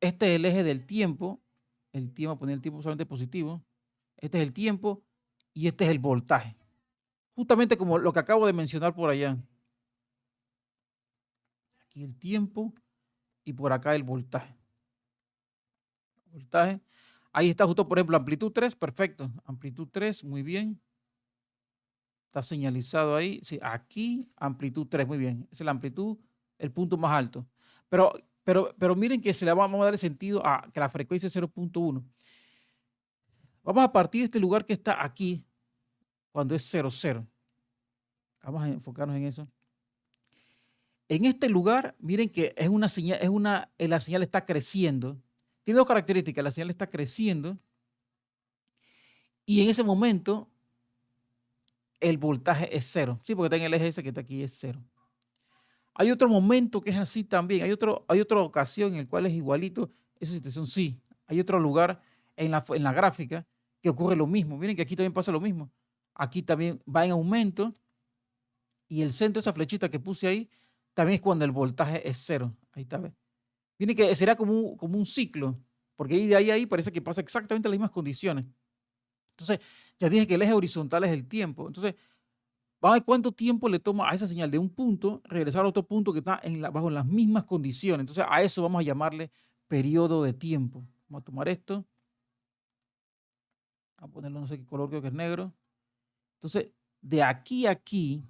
Speaker 1: este es el eje del tiempo. Poner el tiempo solamente positivo. Este es el tiempo y este es el voltaje. Justamente como lo que acabo de mencionar por allá. Aquí el tiempo y por acá el voltaje. Voltaje. Ahí está justo, por ejemplo, amplitud 3, perfecto. Amplitud 3, muy bien. Está señalizado ahí. Sí, aquí amplitud 3, muy bien. Esa es la amplitud, el punto más alto. Pero miren que se le vamos a dar el sentido a que la frecuencia es 0.1. Vamos a partir de este lugar que está aquí, cuando es 0,0. Vamos a enfocarnos en eso. En este lugar, miren que es una señal, la señal está creciendo. Tiene dos características, la señal está creciendo y en ese momento el voltaje es 0. Sí, porque está en el eje ese que está aquí, es 0. Hay otro momento que es así también. Hay otra ocasión en la cual es igualito. Esa situación sí. Hay otro lugar en la gráfica que ocurre lo mismo. Miren que aquí también pasa lo mismo. Aquí también va en aumento y el centro de esa flechita que puse ahí también es cuando el voltaje es 0. Ahí está. ¿Ves? Miren que será como un ciclo, porque ahí de ahí parece que pasa exactamente las mismas condiciones. Entonces, ya dije que el eje horizontal es el tiempo. Entonces, vamos a ver cuánto tiempo le toma a esa señal de un punto regresar a otro punto que está bajo las mismas condiciones. Entonces, a eso vamos a llamarle periodo de tiempo. Vamos a tomar esto. Vamos a ponerlo, no sé qué color, creo que es negro. Entonces, de aquí a aquí,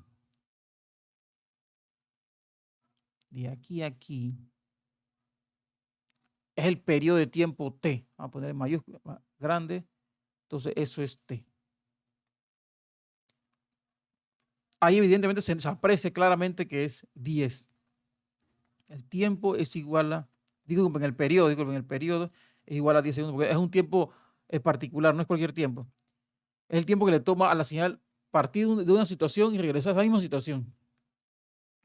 Speaker 1: es el periodo de tiempo T. Vamos a poner en mayúscula, grande. Entonces, eso es T. Ahí evidentemente se aprecia claramente que es 10. El tiempo es igual a, en el periodo es igual a 10 segundos, porque es un tiempo particular, no es cualquier tiempo. Es el tiempo que le toma a la señal partir de una situación y regresar a esa misma situación.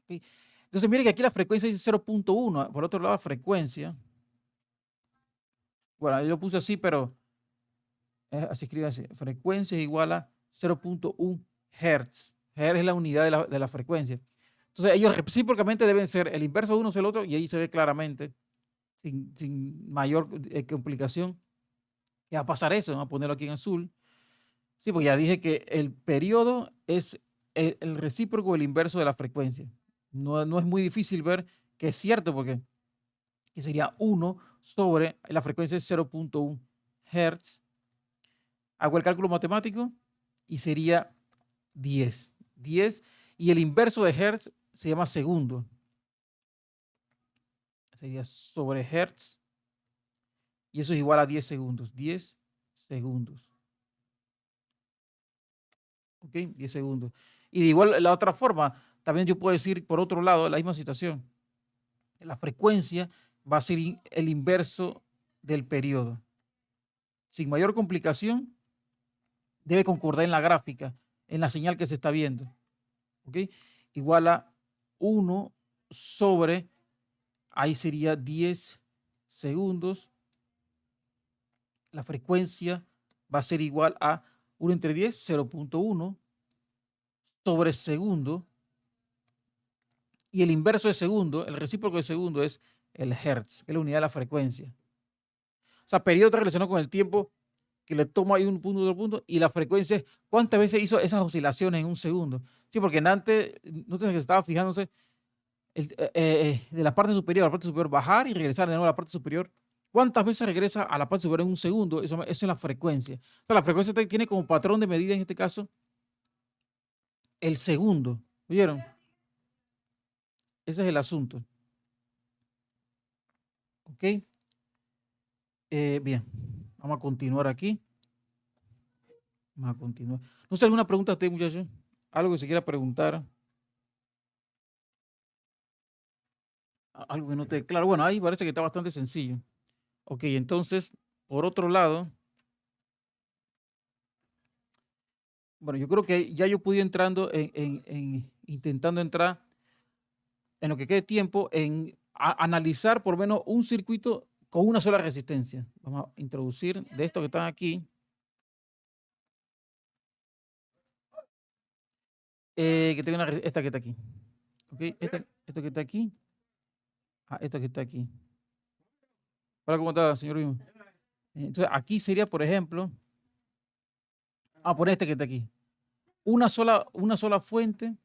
Speaker 1: ¿Sí? Entonces, mire que aquí la frecuencia dice 0.1. Por otro lado, la frecuencia, bueno, yo lo puse así, pero así escribe así. Frecuencia es igual a 0.1 Hz. Hertz es la unidad de la frecuencia. Entonces, ellos recíprocamente deben ser el inverso de uno es el otro, y ahí se ve claramente, sin mayor complicación, que va a pasar eso. Vamos a ponerlo aquí en azul. Sí, porque ya dije que el periodo es el recíproco o el inverso de la frecuencia. No es muy difícil ver que es cierto, porque que sería 1 sobre la frecuencia es 0.1 Hz. Hago el cálculo matemático y sería 10. 10 y el inverso de Hertz se llama segundo. Sería sobre Hertz y eso es igual a 10 segundos. 10 segundos. ¿Ok? 10 segundos. Y de igual la otra forma, también yo puedo decir por otro lado la misma situación. La frecuencia va a ser el inverso del periodo. Sin mayor complicación, debe concordar en la gráfica, en la señal que se está viendo. ¿Ok? Igual a 1 sobre, ahí sería 10 segundos. La frecuencia va a ser igual a 1 entre 10, 0.1 sobre segundo. Y el inverso de segundo, el recíproco de segundo es el hertz, que es la unidad de la frecuencia. O sea, periodo está relacionado con el tiempo que le toma ahí un punto, otro punto, y la frecuencia es cuántas veces hizo esas oscilaciones en un segundo. Sí, porque en antes, no sé que estaba fijándose de la parte superior a la parte superior, bajar y regresar de nuevo a la parte superior. ¿Cuántas veces regresa a la parte superior en un segundo? Eso es la frecuencia. O sea, la frecuencia tiene como patrón de medida, en este caso, el segundo. ¿Oyeron? Ese es el asunto. ¿Ok? Bien, vamos a continuar aquí. Vamos a continuar. No sé, ¿alguna pregunta a usted, muchachos? ¿Algo que se quiera preguntar? Algo que no te... Claro, bueno, ahí parece que está bastante sencillo. Ok, entonces, por otro lado, bueno, yo creo que ya yo pude ir entrando intentando entrar en lo que quede tiempo en analizar por lo menos un circuito con una sola resistencia. Vamos a introducir de estos que están aquí. Que tengo esta que está aquí. ¿Ok? Esto que está aquí. Esto que está aquí. Hola, ¿cómo está, señor Rimo? Entonces, aquí sería, por ejemplo, poner este que está aquí. Una sola fuente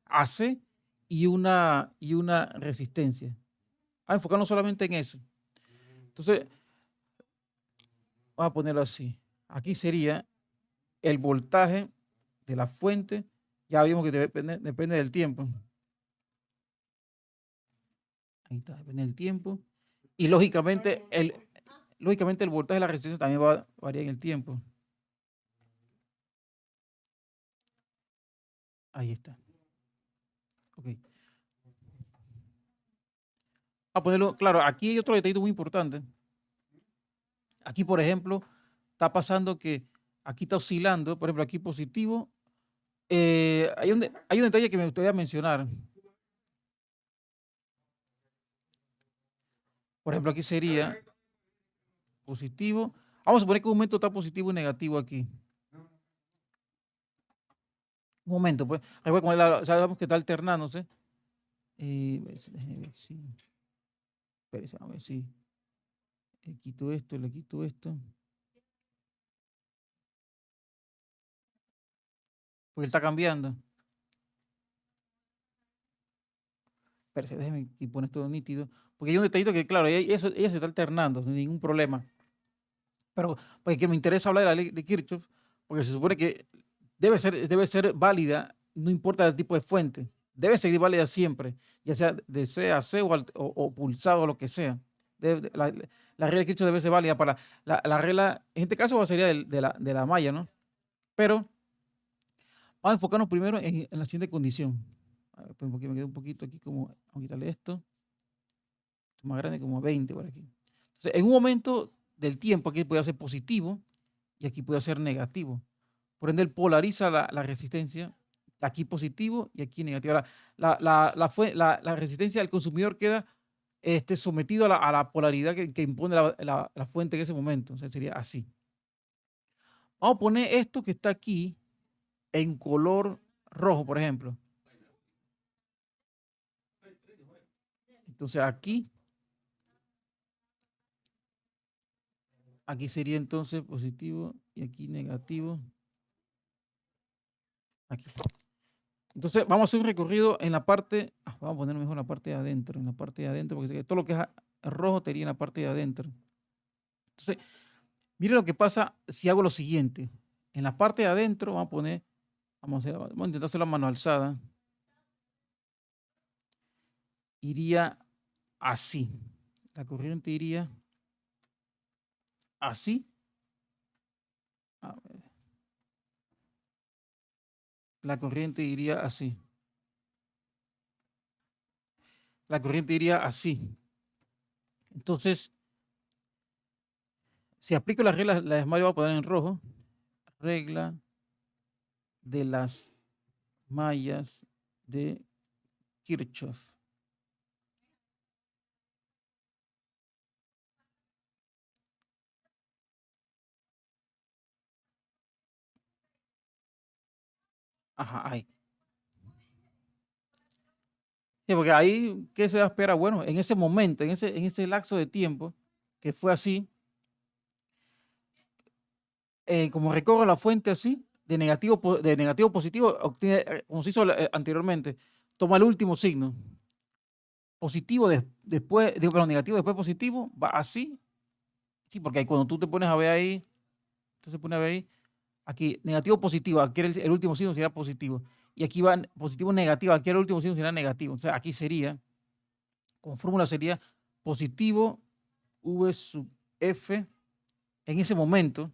Speaker 1: AC y una resistencia. Enfocarnos solamente en eso. Entonces, vamos a ponerlo así. Aquí sería el voltaje de la fuente. Ya vimos que depende del tiempo. Ahí está, depende del tiempo. Y lógicamente el voltaje de la resistencia también va a variar en el tiempo. Ahí está. Ok. A ponerlo, claro, aquí hay otro detallito muy importante. Aquí, por ejemplo, está pasando que aquí está oscilando, por ejemplo, aquí positivo. Hay un detalle que me gustaría mencionar. Por ejemplo, aquí sería positivo. Vamos a suponer que un momento está positivo y negativo aquí. Un momento, pues. Sabemos que está alternándose. Déjeme ver si. Espérese, a ver si. Le quito esto, le quito esto. Porque él está cambiando. Espérese, déjeme poner esto nítido. Porque hay un detallito que, claro, ella se está alternando sin ningún problema. Pero porque que me interesa hablar de la ley de Kirchhoff, porque se supone que debe ser válida, no importa el tipo de fuente. Debe seguir válida siempre, ya sea de C a C o pulsado o lo que sea. La regla de Kirchhoff debe ser válida para la regla, en este caso sería de la malla, ¿no? Pero vamos a enfocarnos primero en la siguiente condición. A ver, pues, porque me quedé un poquito aquí como, vamos a quitarle esto. Más grande, como 20 por aquí. Entonces, en un momento del tiempo aquí puede ser positivo y aquí puede ser negativo. Por ende, él polariza la resistencia, aquí positivo y aquí negativo. Ahora, la resistencia del consumidor queda sometido a la polaridad que impone la fuente en ese momento. O sea, sería así. Vamos a poner esto que está aquí en color rojo, por ejemplo. Entonces, aquí sería entonces positivo y aquí negativo. Aquí. Entonces, vamos a hacer un recorrido en la parte, vamos a poner mejor la parte de adentro, en la parte de adentro, porque todo lo que es rojo estaría en la parte de adentro. Entonces, Mire lo que pasa si hago lo siguiente. En la parte de adentro vamos a poner, vamos a intentar hacer la mano alzada. Iría así. La corriente iría así. A ver, la corriente iría así. La corriente iría así. Entonces, si aplico las reglas, la de Mario voy a poner en rojo. Regla de las mallas de Kirchhoff. Ajá, ahí. Sí, porque ahí, ¿qué se va a esperar? Bueno, en ese momento, en ese lapso de tiempo, que fue así, como recorre la fuente así, de negativo a positivo, obtiene, como se hizo anteriormente, toma el último signo. Positivo después, perdón, negativo después positivo, va así. Sí, porque ahí cuando tú te pones a ver ahí, entonces se pone a ver ahí, aquí negativo positivo, aquí el último signo será positivo. Y aquí va positivo negativo, aquí el último signo será negativo. O sea, aquí sería, con fórmula sería positivo V sub F en ese momento,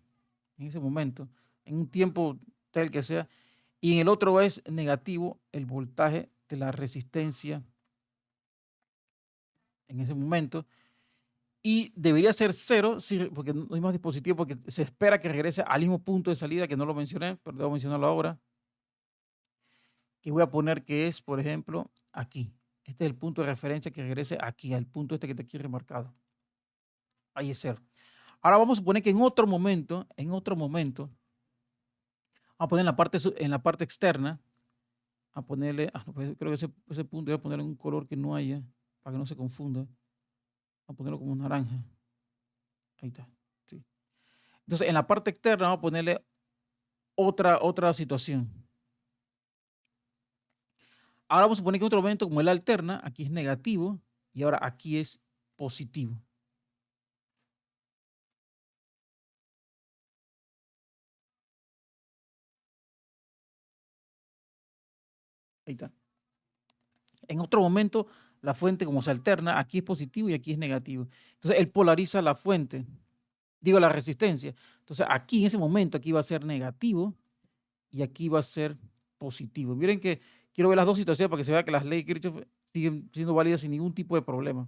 Speaker 1: en un tiempo tal que sea, y en el otro es negativo el voltaje de la resistencia en ese momento, y debería ser cero, sí, porque no hay más dispositivo, porque se espera que regrese al mismo punto de salida, que no lo mencioné, pero debo mencionarlo ahora, que voy a poner que es, por ejemplo, aquí. Este es el punto de referencia que regrese aquí, al punto este que está aquí remarcado. Ahí es cero. Ahora vamos a suponer que en otro momento, vamos a poner en la parte externa, a ponerle, no, pues, creo que ese punto voy a ponerle un color que no haya, para que no se confunda. Vamos a ponerlo como naranja. Ahí está. Sí. Entonces, en la parte externa vamos a ponerle otra situación. Ahora vamos a suponer que en otro momento, como él alterna, aquí es negativo y ahora aquí es positivo. Ahí está. En otro momento, la fuente, como se alterna, aquí es positivo y aquí es negativo. Entonces, él polariza la fuente, digo la resistencia. Entonces, aquí en ese momento, aquí va a ser negativo y aquí va a ser positivo. Miren que quiero ver las dos situaciones para que se vea que las leyes de Kirchhoff siguen siendo válidas sin ningún tipo de problema.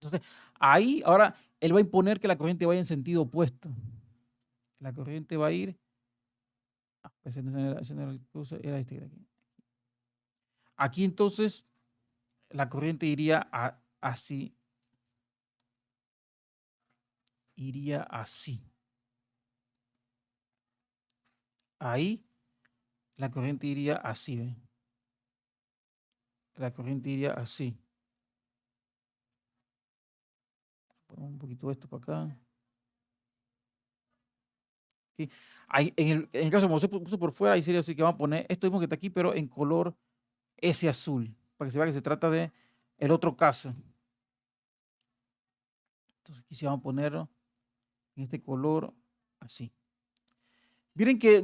Speaker 1: Entonces, ahí ahora él va a imponer que la corriente vaya en sentido opuesto. La corriente va a ir, ese no era el cosa, era este de aquí. Aquí entonces la corriente así, iría así. Ahí la corriente iría así, ¿ven? La corriente iría así. Ponemos un poquito esto para acá. ¿Sí? Ahí, en el caso como se puso por fuera, ahí sería así que vamos a poner esto mismo que está aquí, pero en color ese azul, para que se vea que se trata de el otro caso. Entonces aquí se vamos a poner en este color así. Miren que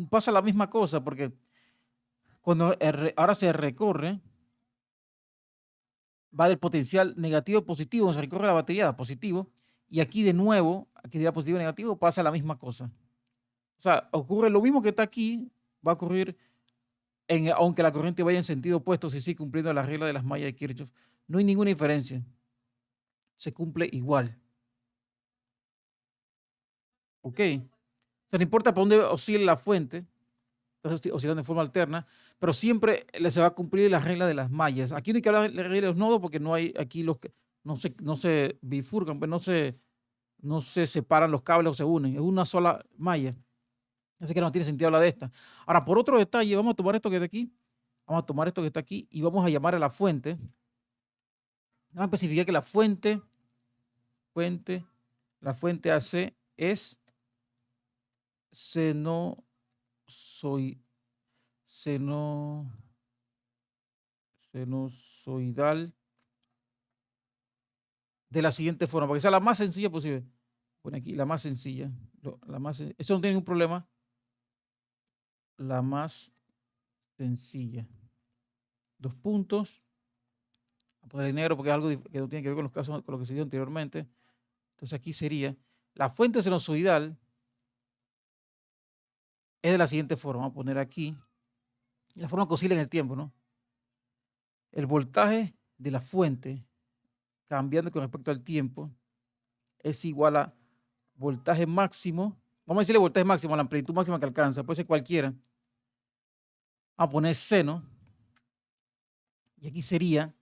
Speaker 1: pasa la misma cosa, porque cuando ahora se recorre, va del potencial negativo a positivo, se recorre la batería a positivo, y aquí de nuevo, aquí de positivo a negativo, pasa la misma cosa. O sea, ocurre lo mismo que está aquí, va a ocurrir aunque la corriente vaya en sentido opuesto, si sigue cumpliendo la regla de las mallas de Kirchhoff. No hay ninguna diferencia. Se cumple igual. ¿Ok? O sea, no importa para dónde oscile la fuente, está oscilando de forma alterna, pero siempre se va a cumplir la regla de las mallas. Aquí no hay que hablar de la regla de los nodos porque no hay aquí no se bifurcan, pues no se separan los cables o se unen, es una sola malla. Así que no tiene sentido hablar de esta. Ahora, por otro detalle, vamos a tomar esto que está aquí, vamos a tomar esto que está aquí y vamos a llamar a la fuente. Vamos a especificar que la fuente AC es seno, seno, sinusoidal de la siguiente forma, para que sea la más sencilla posible. Pone aquí la más sencilla. Eso no tiene ningún problema. La más sencilla. 2 puntos. A poner en negro porque es algo que no tiene que ver con los casos, con lo que se dio anteriormente. Entonces aquí sería, la fuente sinusoidal es de la siguiente forma. Vamos a poner aquí, la forma que oscila en el tiempo, ¿no? El voltaje de la fuente cambiando con respecto al tiempo es igual a voltaje máximo. Vamos a decirle voltaje máximo, a la amplitud máxima que alcanza. Puede ser cualquiera. Vamos a poner seno. Y aquí sería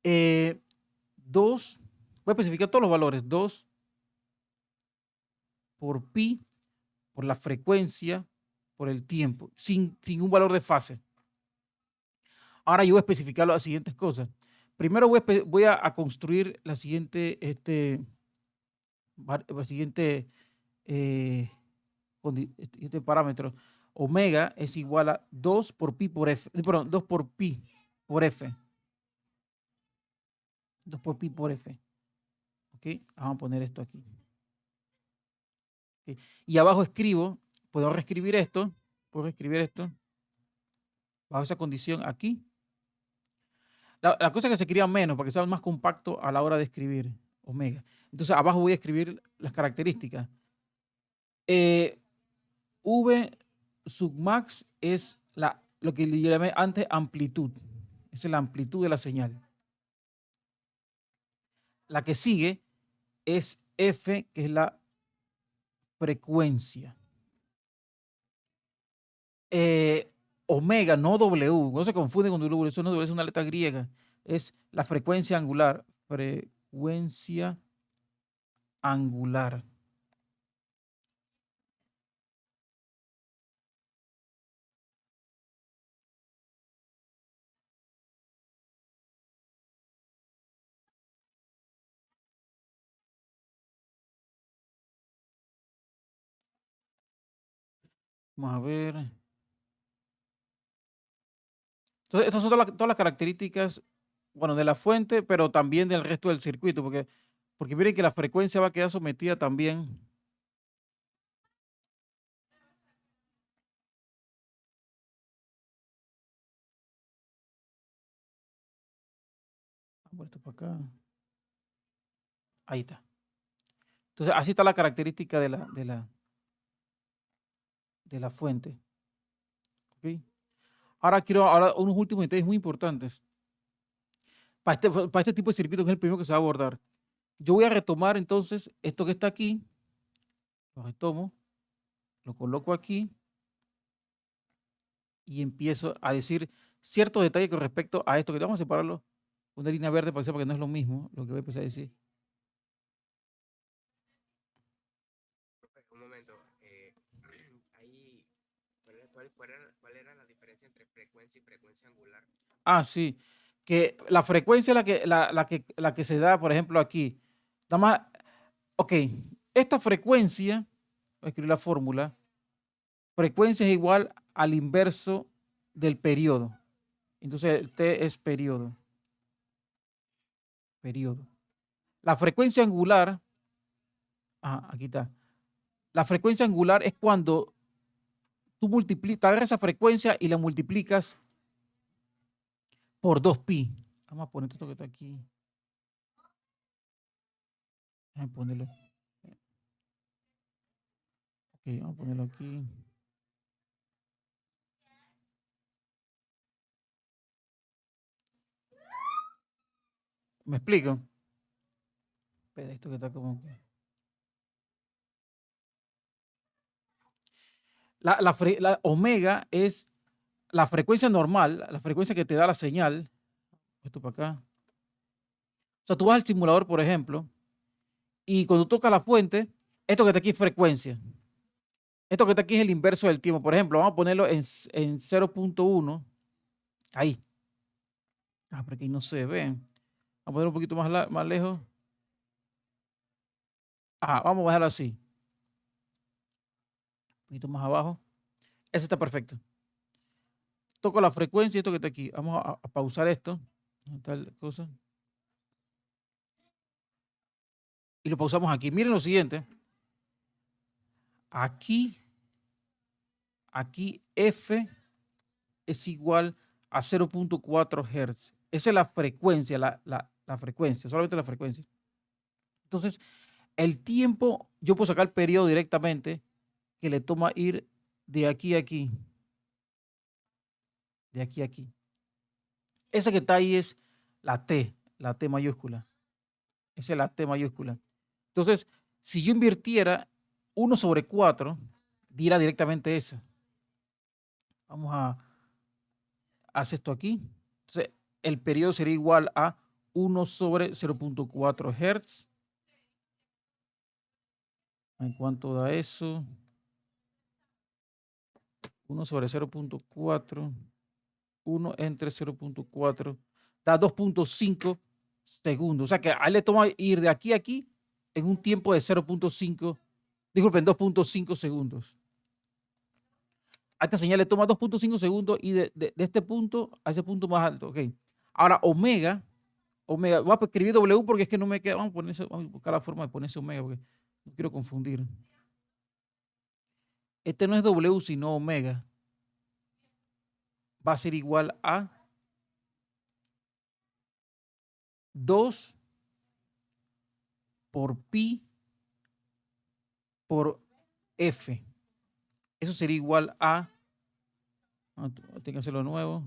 Speaker 1: 2. Voy a especificar todos los valores. 2 por pi por la frecuencia, por el tiempo, sin un valor de fase. Ahora yo voy a especificar las siguientes cosas. Primero voy a construir la siguiente, eh, este parámetro. Omega es igual a 2 por pi por f, perdón, 2 por pi por f. 2 por pi por f. ¿Ok? Vamos a poner esto aquí. ¿Okay? Y abajo escribo, puedo reescribir esto, bajo esa condición aquí. La cosa es que se escriba menos para que sea más compacto a la hora de escribir omega. Entonces abajo voy a escribir las características. V submax es lo que le llamé antes amplitud. Esa es la amplitud de la señal. La que sigue es F, que es la frecuencia. Omega, no W, no se confunde con W, eso no W, es una letra griega. Es la frecuencia angular. Frecuencia angular. Vamos a ver. Entonces, estas son todas las características, bueno, de la fuente, pero también del resto del circuito, porque miren que la frecuencia va a quedar sometida también. Vamos a poner esto para acá. Ahí está. Entonces, así está la característica de la fuente. ¿Ok? Ahora quiero unos últimos detalles muy importantes. Para este tipo de circuito, que es el primero que se va a abordar. Yo voy a retomar entonces esto que está aquí. Lo retomo, lo coloco aquí y empiezo a decir ciertos detalles con respecto a esto, que vamos a separarlo. Una línea verde para que no es lo mismo lo que voy a empezar a decir.
Speaker 2: Un momento, ahí, ¿cuál era la diferencia entre frecuencia y frecuencia angular?
Speaker 1: Ah, sí. Que la frecuencia es la que se da, por ejemplo, aquí. Nada más, ok, esta frecuencia, voy a escribir la fórmula, frecuencia es igual al inverso del periodo. Entonces, el T es periodo. Periodo. La frecuencia angular, aquí está. La frecuencia angular es cuando tú agarras esa frecuencia y la multiplicas por 2pi. Vamos a poner esto que está aquí. Vamos a ponerlo. Ok, vamos a ponerlo aquí. ¿Me explico? Espera, esto que está como que... La omega es la frecuencia normal, la frecuencia que te da la señal. Esto para acá. O sea, tú vas al simulador, por ejemplo, y cuando tocas la fuente, esto que está aquí es frecuencia. Esto que está aquí es el inverso del tiempo. Por ejemplo, vamos a ponerlo en 0.1. Ahí. Pero aquí no se ve. Vamos a poner un poquito más lejos. Vamos a bajarlo así. Un poquito más abajo. Ese está perfecto. Toco la frecuencia y esto que está aquí. Vamos a pausar esto. Tal cosa. y lo pausamos aquí. Miren lo siguiente. Aquí F es igual a 0.4 Hz. Esa es la frecuencia, la frecuencia, solamente la frecuencia. Entonces, el tiempo, yo puedo sacar el periodo directamente que le toma ir de aquí a aquí. De aquí a aquí. Esa que está ahí es la T mayúscula. Esa es la T mayúscula. Entonces, si yo invirtiera 1/4, dirá directamente esa. Vamos a hacer esto aquí. Entonces, el periodo sería igual a 1/0.4 Hz. ¿En cuánto da eso? 1/0.4. 1 entre 0.4 da 2.5 segundos. O sea que a él le toma ir de aquí a aquí en un tiempo de 0.5, disculpen, 2.5 segundos. A esta señal le toma 2.5 segundos y de este punto a ese punto más alto. Ok. Ahora, omega, voy a escribir W porque es que no me queda. Vamos a buscar la forma de ponerse omega porque no quiero confundir. Este no es W, sino omega. Va a ser igual a 2 por pi por F. Eso sería igual a, tengo que hacerlo nuevo.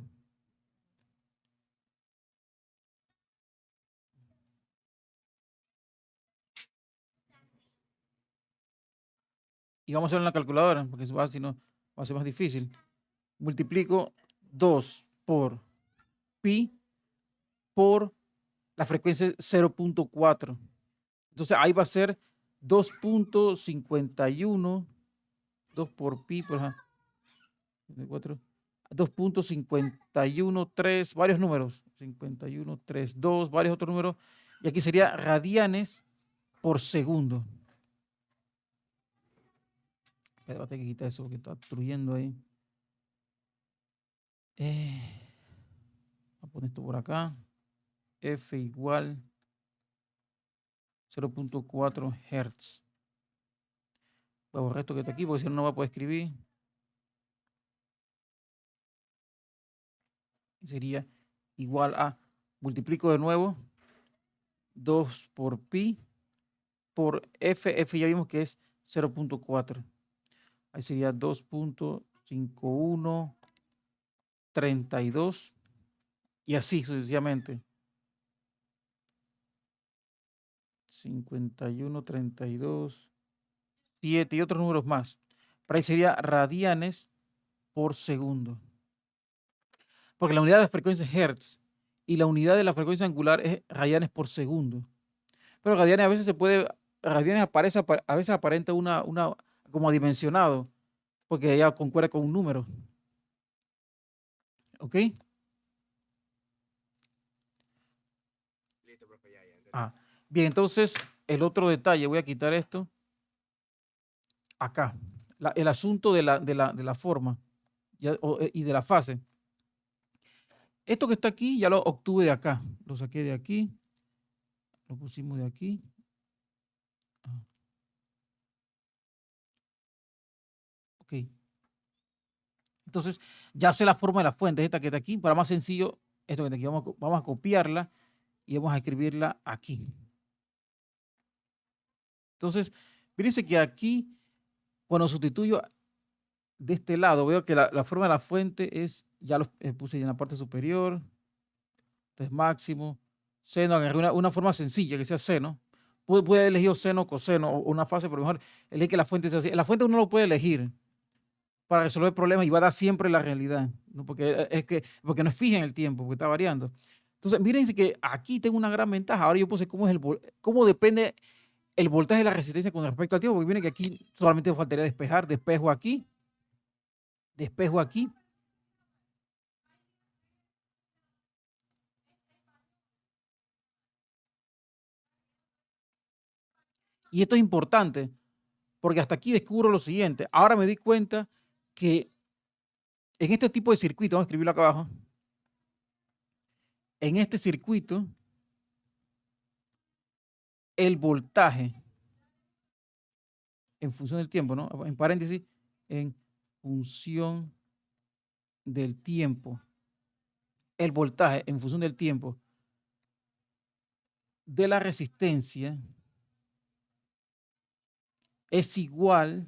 Speaker 1: Y vamos a hacerlo en la calculadora, porque si no va a ser más difícil. Multiplico 2 por pi por la frecuencia 0.4. Entonces ahí va a ser 2.51, 2 por pi por 2.513, varios números, 5132, varios otros números, y aquí sería radianes por segundo. Voy a tener que quitar eso porque está destruyendo ahí. Voy a poner esto por acá. F igual 0.4 Hz. Voy a borrar esto que está aquí porque si no, no va a poder escribir. Y sería igual a, multiplico de nuevo, 2 por pi por F. F ya vimos que es 0.4. Ahí sería 2.5132 y así sucesivamente. 5132, 7 y otros números más. Pero ahí sería radianes por segundo. Porque la unidad de la frecuencia es hertz y la unidad de la frecuencia angular es radianes por segundo. Pero radianes a veces radianes aparece, a veces aparenta una como adimensionado, porque ya concuerda con un número. ¿Ok?
Speaker 2: Listo, profe, ya entendí.
Speaker 1: Bien, entonces el otro detalle, voy a quitar esto acá. El asunto de la forma y de la fase. Esto que está aquí ya lo obtuve de acá. Lo saqué de aquí. Lo pusimos de aquí. Ok. Entonces, ya sé la forma de la fuente. Esta que está aquí. Para más sencillo, esto que está aquí. Vamos a copiarla y vamos a escribirla aquí. Entonces, fíjense que aquí, cuando sustituyo de este lado, veo que la forma de la fuente es, ya lo puse en la parte superior. Entonces, máximo, seno, agarré una forma sencilla que sea seno. Puede elegir seno, coseno o una fase, pero mejor elegir que la fuente sea así. La fuente uno lo puede elegir para resolver problemas y va a dar siempre la realidad, ¿no? Porque no es fija en el tiempo, porque está variando. Entonces, mírense que aquí tengo una gran ventaja. Ahora yo puse cómo depende el voltaje de la resistencia con respecto al tiempo, porque miren que aquí solamente faltaría despejar, despejo aquí. Y esto es importante, porque hasta aquí descubro lo siguiente. Ahora me di cuenta que en este tipo de circuito, vamos a escribirlo acá abajo, en este circuito, el voltaje en función del tiempo, ¿no? En paréntesis, en función del tiempo. El voltaje en función del tiempo de la resistencia es igual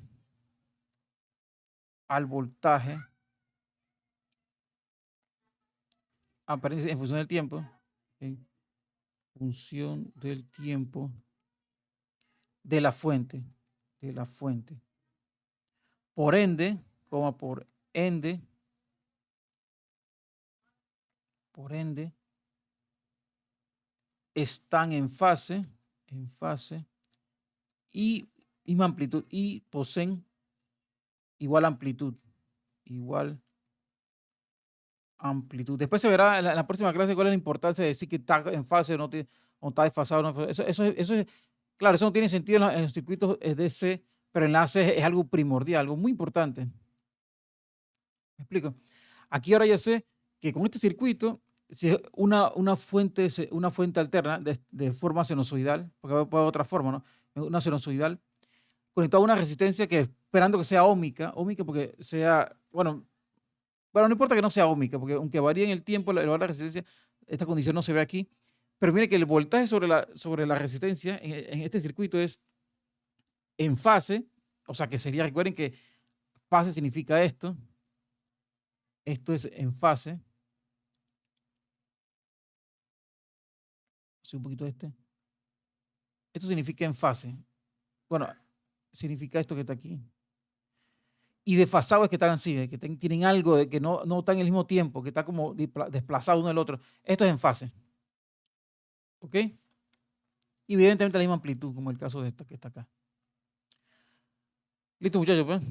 Speaker 1: al voltaje en función del tiempo, en función del tiempo de la fuente, de la fuente. Por ende, por ende, por ende, están en fase y misma amplitud y poseen igual amplitud, igual amplitud. Después se verá en la próxima clase cuál es la importancia de decir que está en fase o está desfasado. No. Eso es, claro, eso no tiene sentido en los circuitos DC, pero en la AC es algo primordial, algo muy importante. ¿Me explico? Aquí ahora ya sé que con este circuito, si es una fuente alterna de forma sinusoidal, porque puede haber otra forma, ¿no? Una sinusoidal, conectado a una resistencia que esperando que sea óhmica porque sea, bueno, no importa que no sea óhmica, porque aunque varíe en el tiempo el valor de la resistencia, esta condición no se ve aquí, pero mire que el voltaje sobre la resistencia en este circuito es en fase, o sea que sería, recuerden que fase significa esto es en fase, un poquito esto significa en fase, bueno, significa esto que está aquí. Y desfasado es que están así, que tienen algo de que no están en el mismo tiempo, que está como desplazado uno del otro. Esto es en fase. ¿Ok? Y evidentemente la misma amplitud, como el caso de esta que está acá. Listo, muchachos, pues.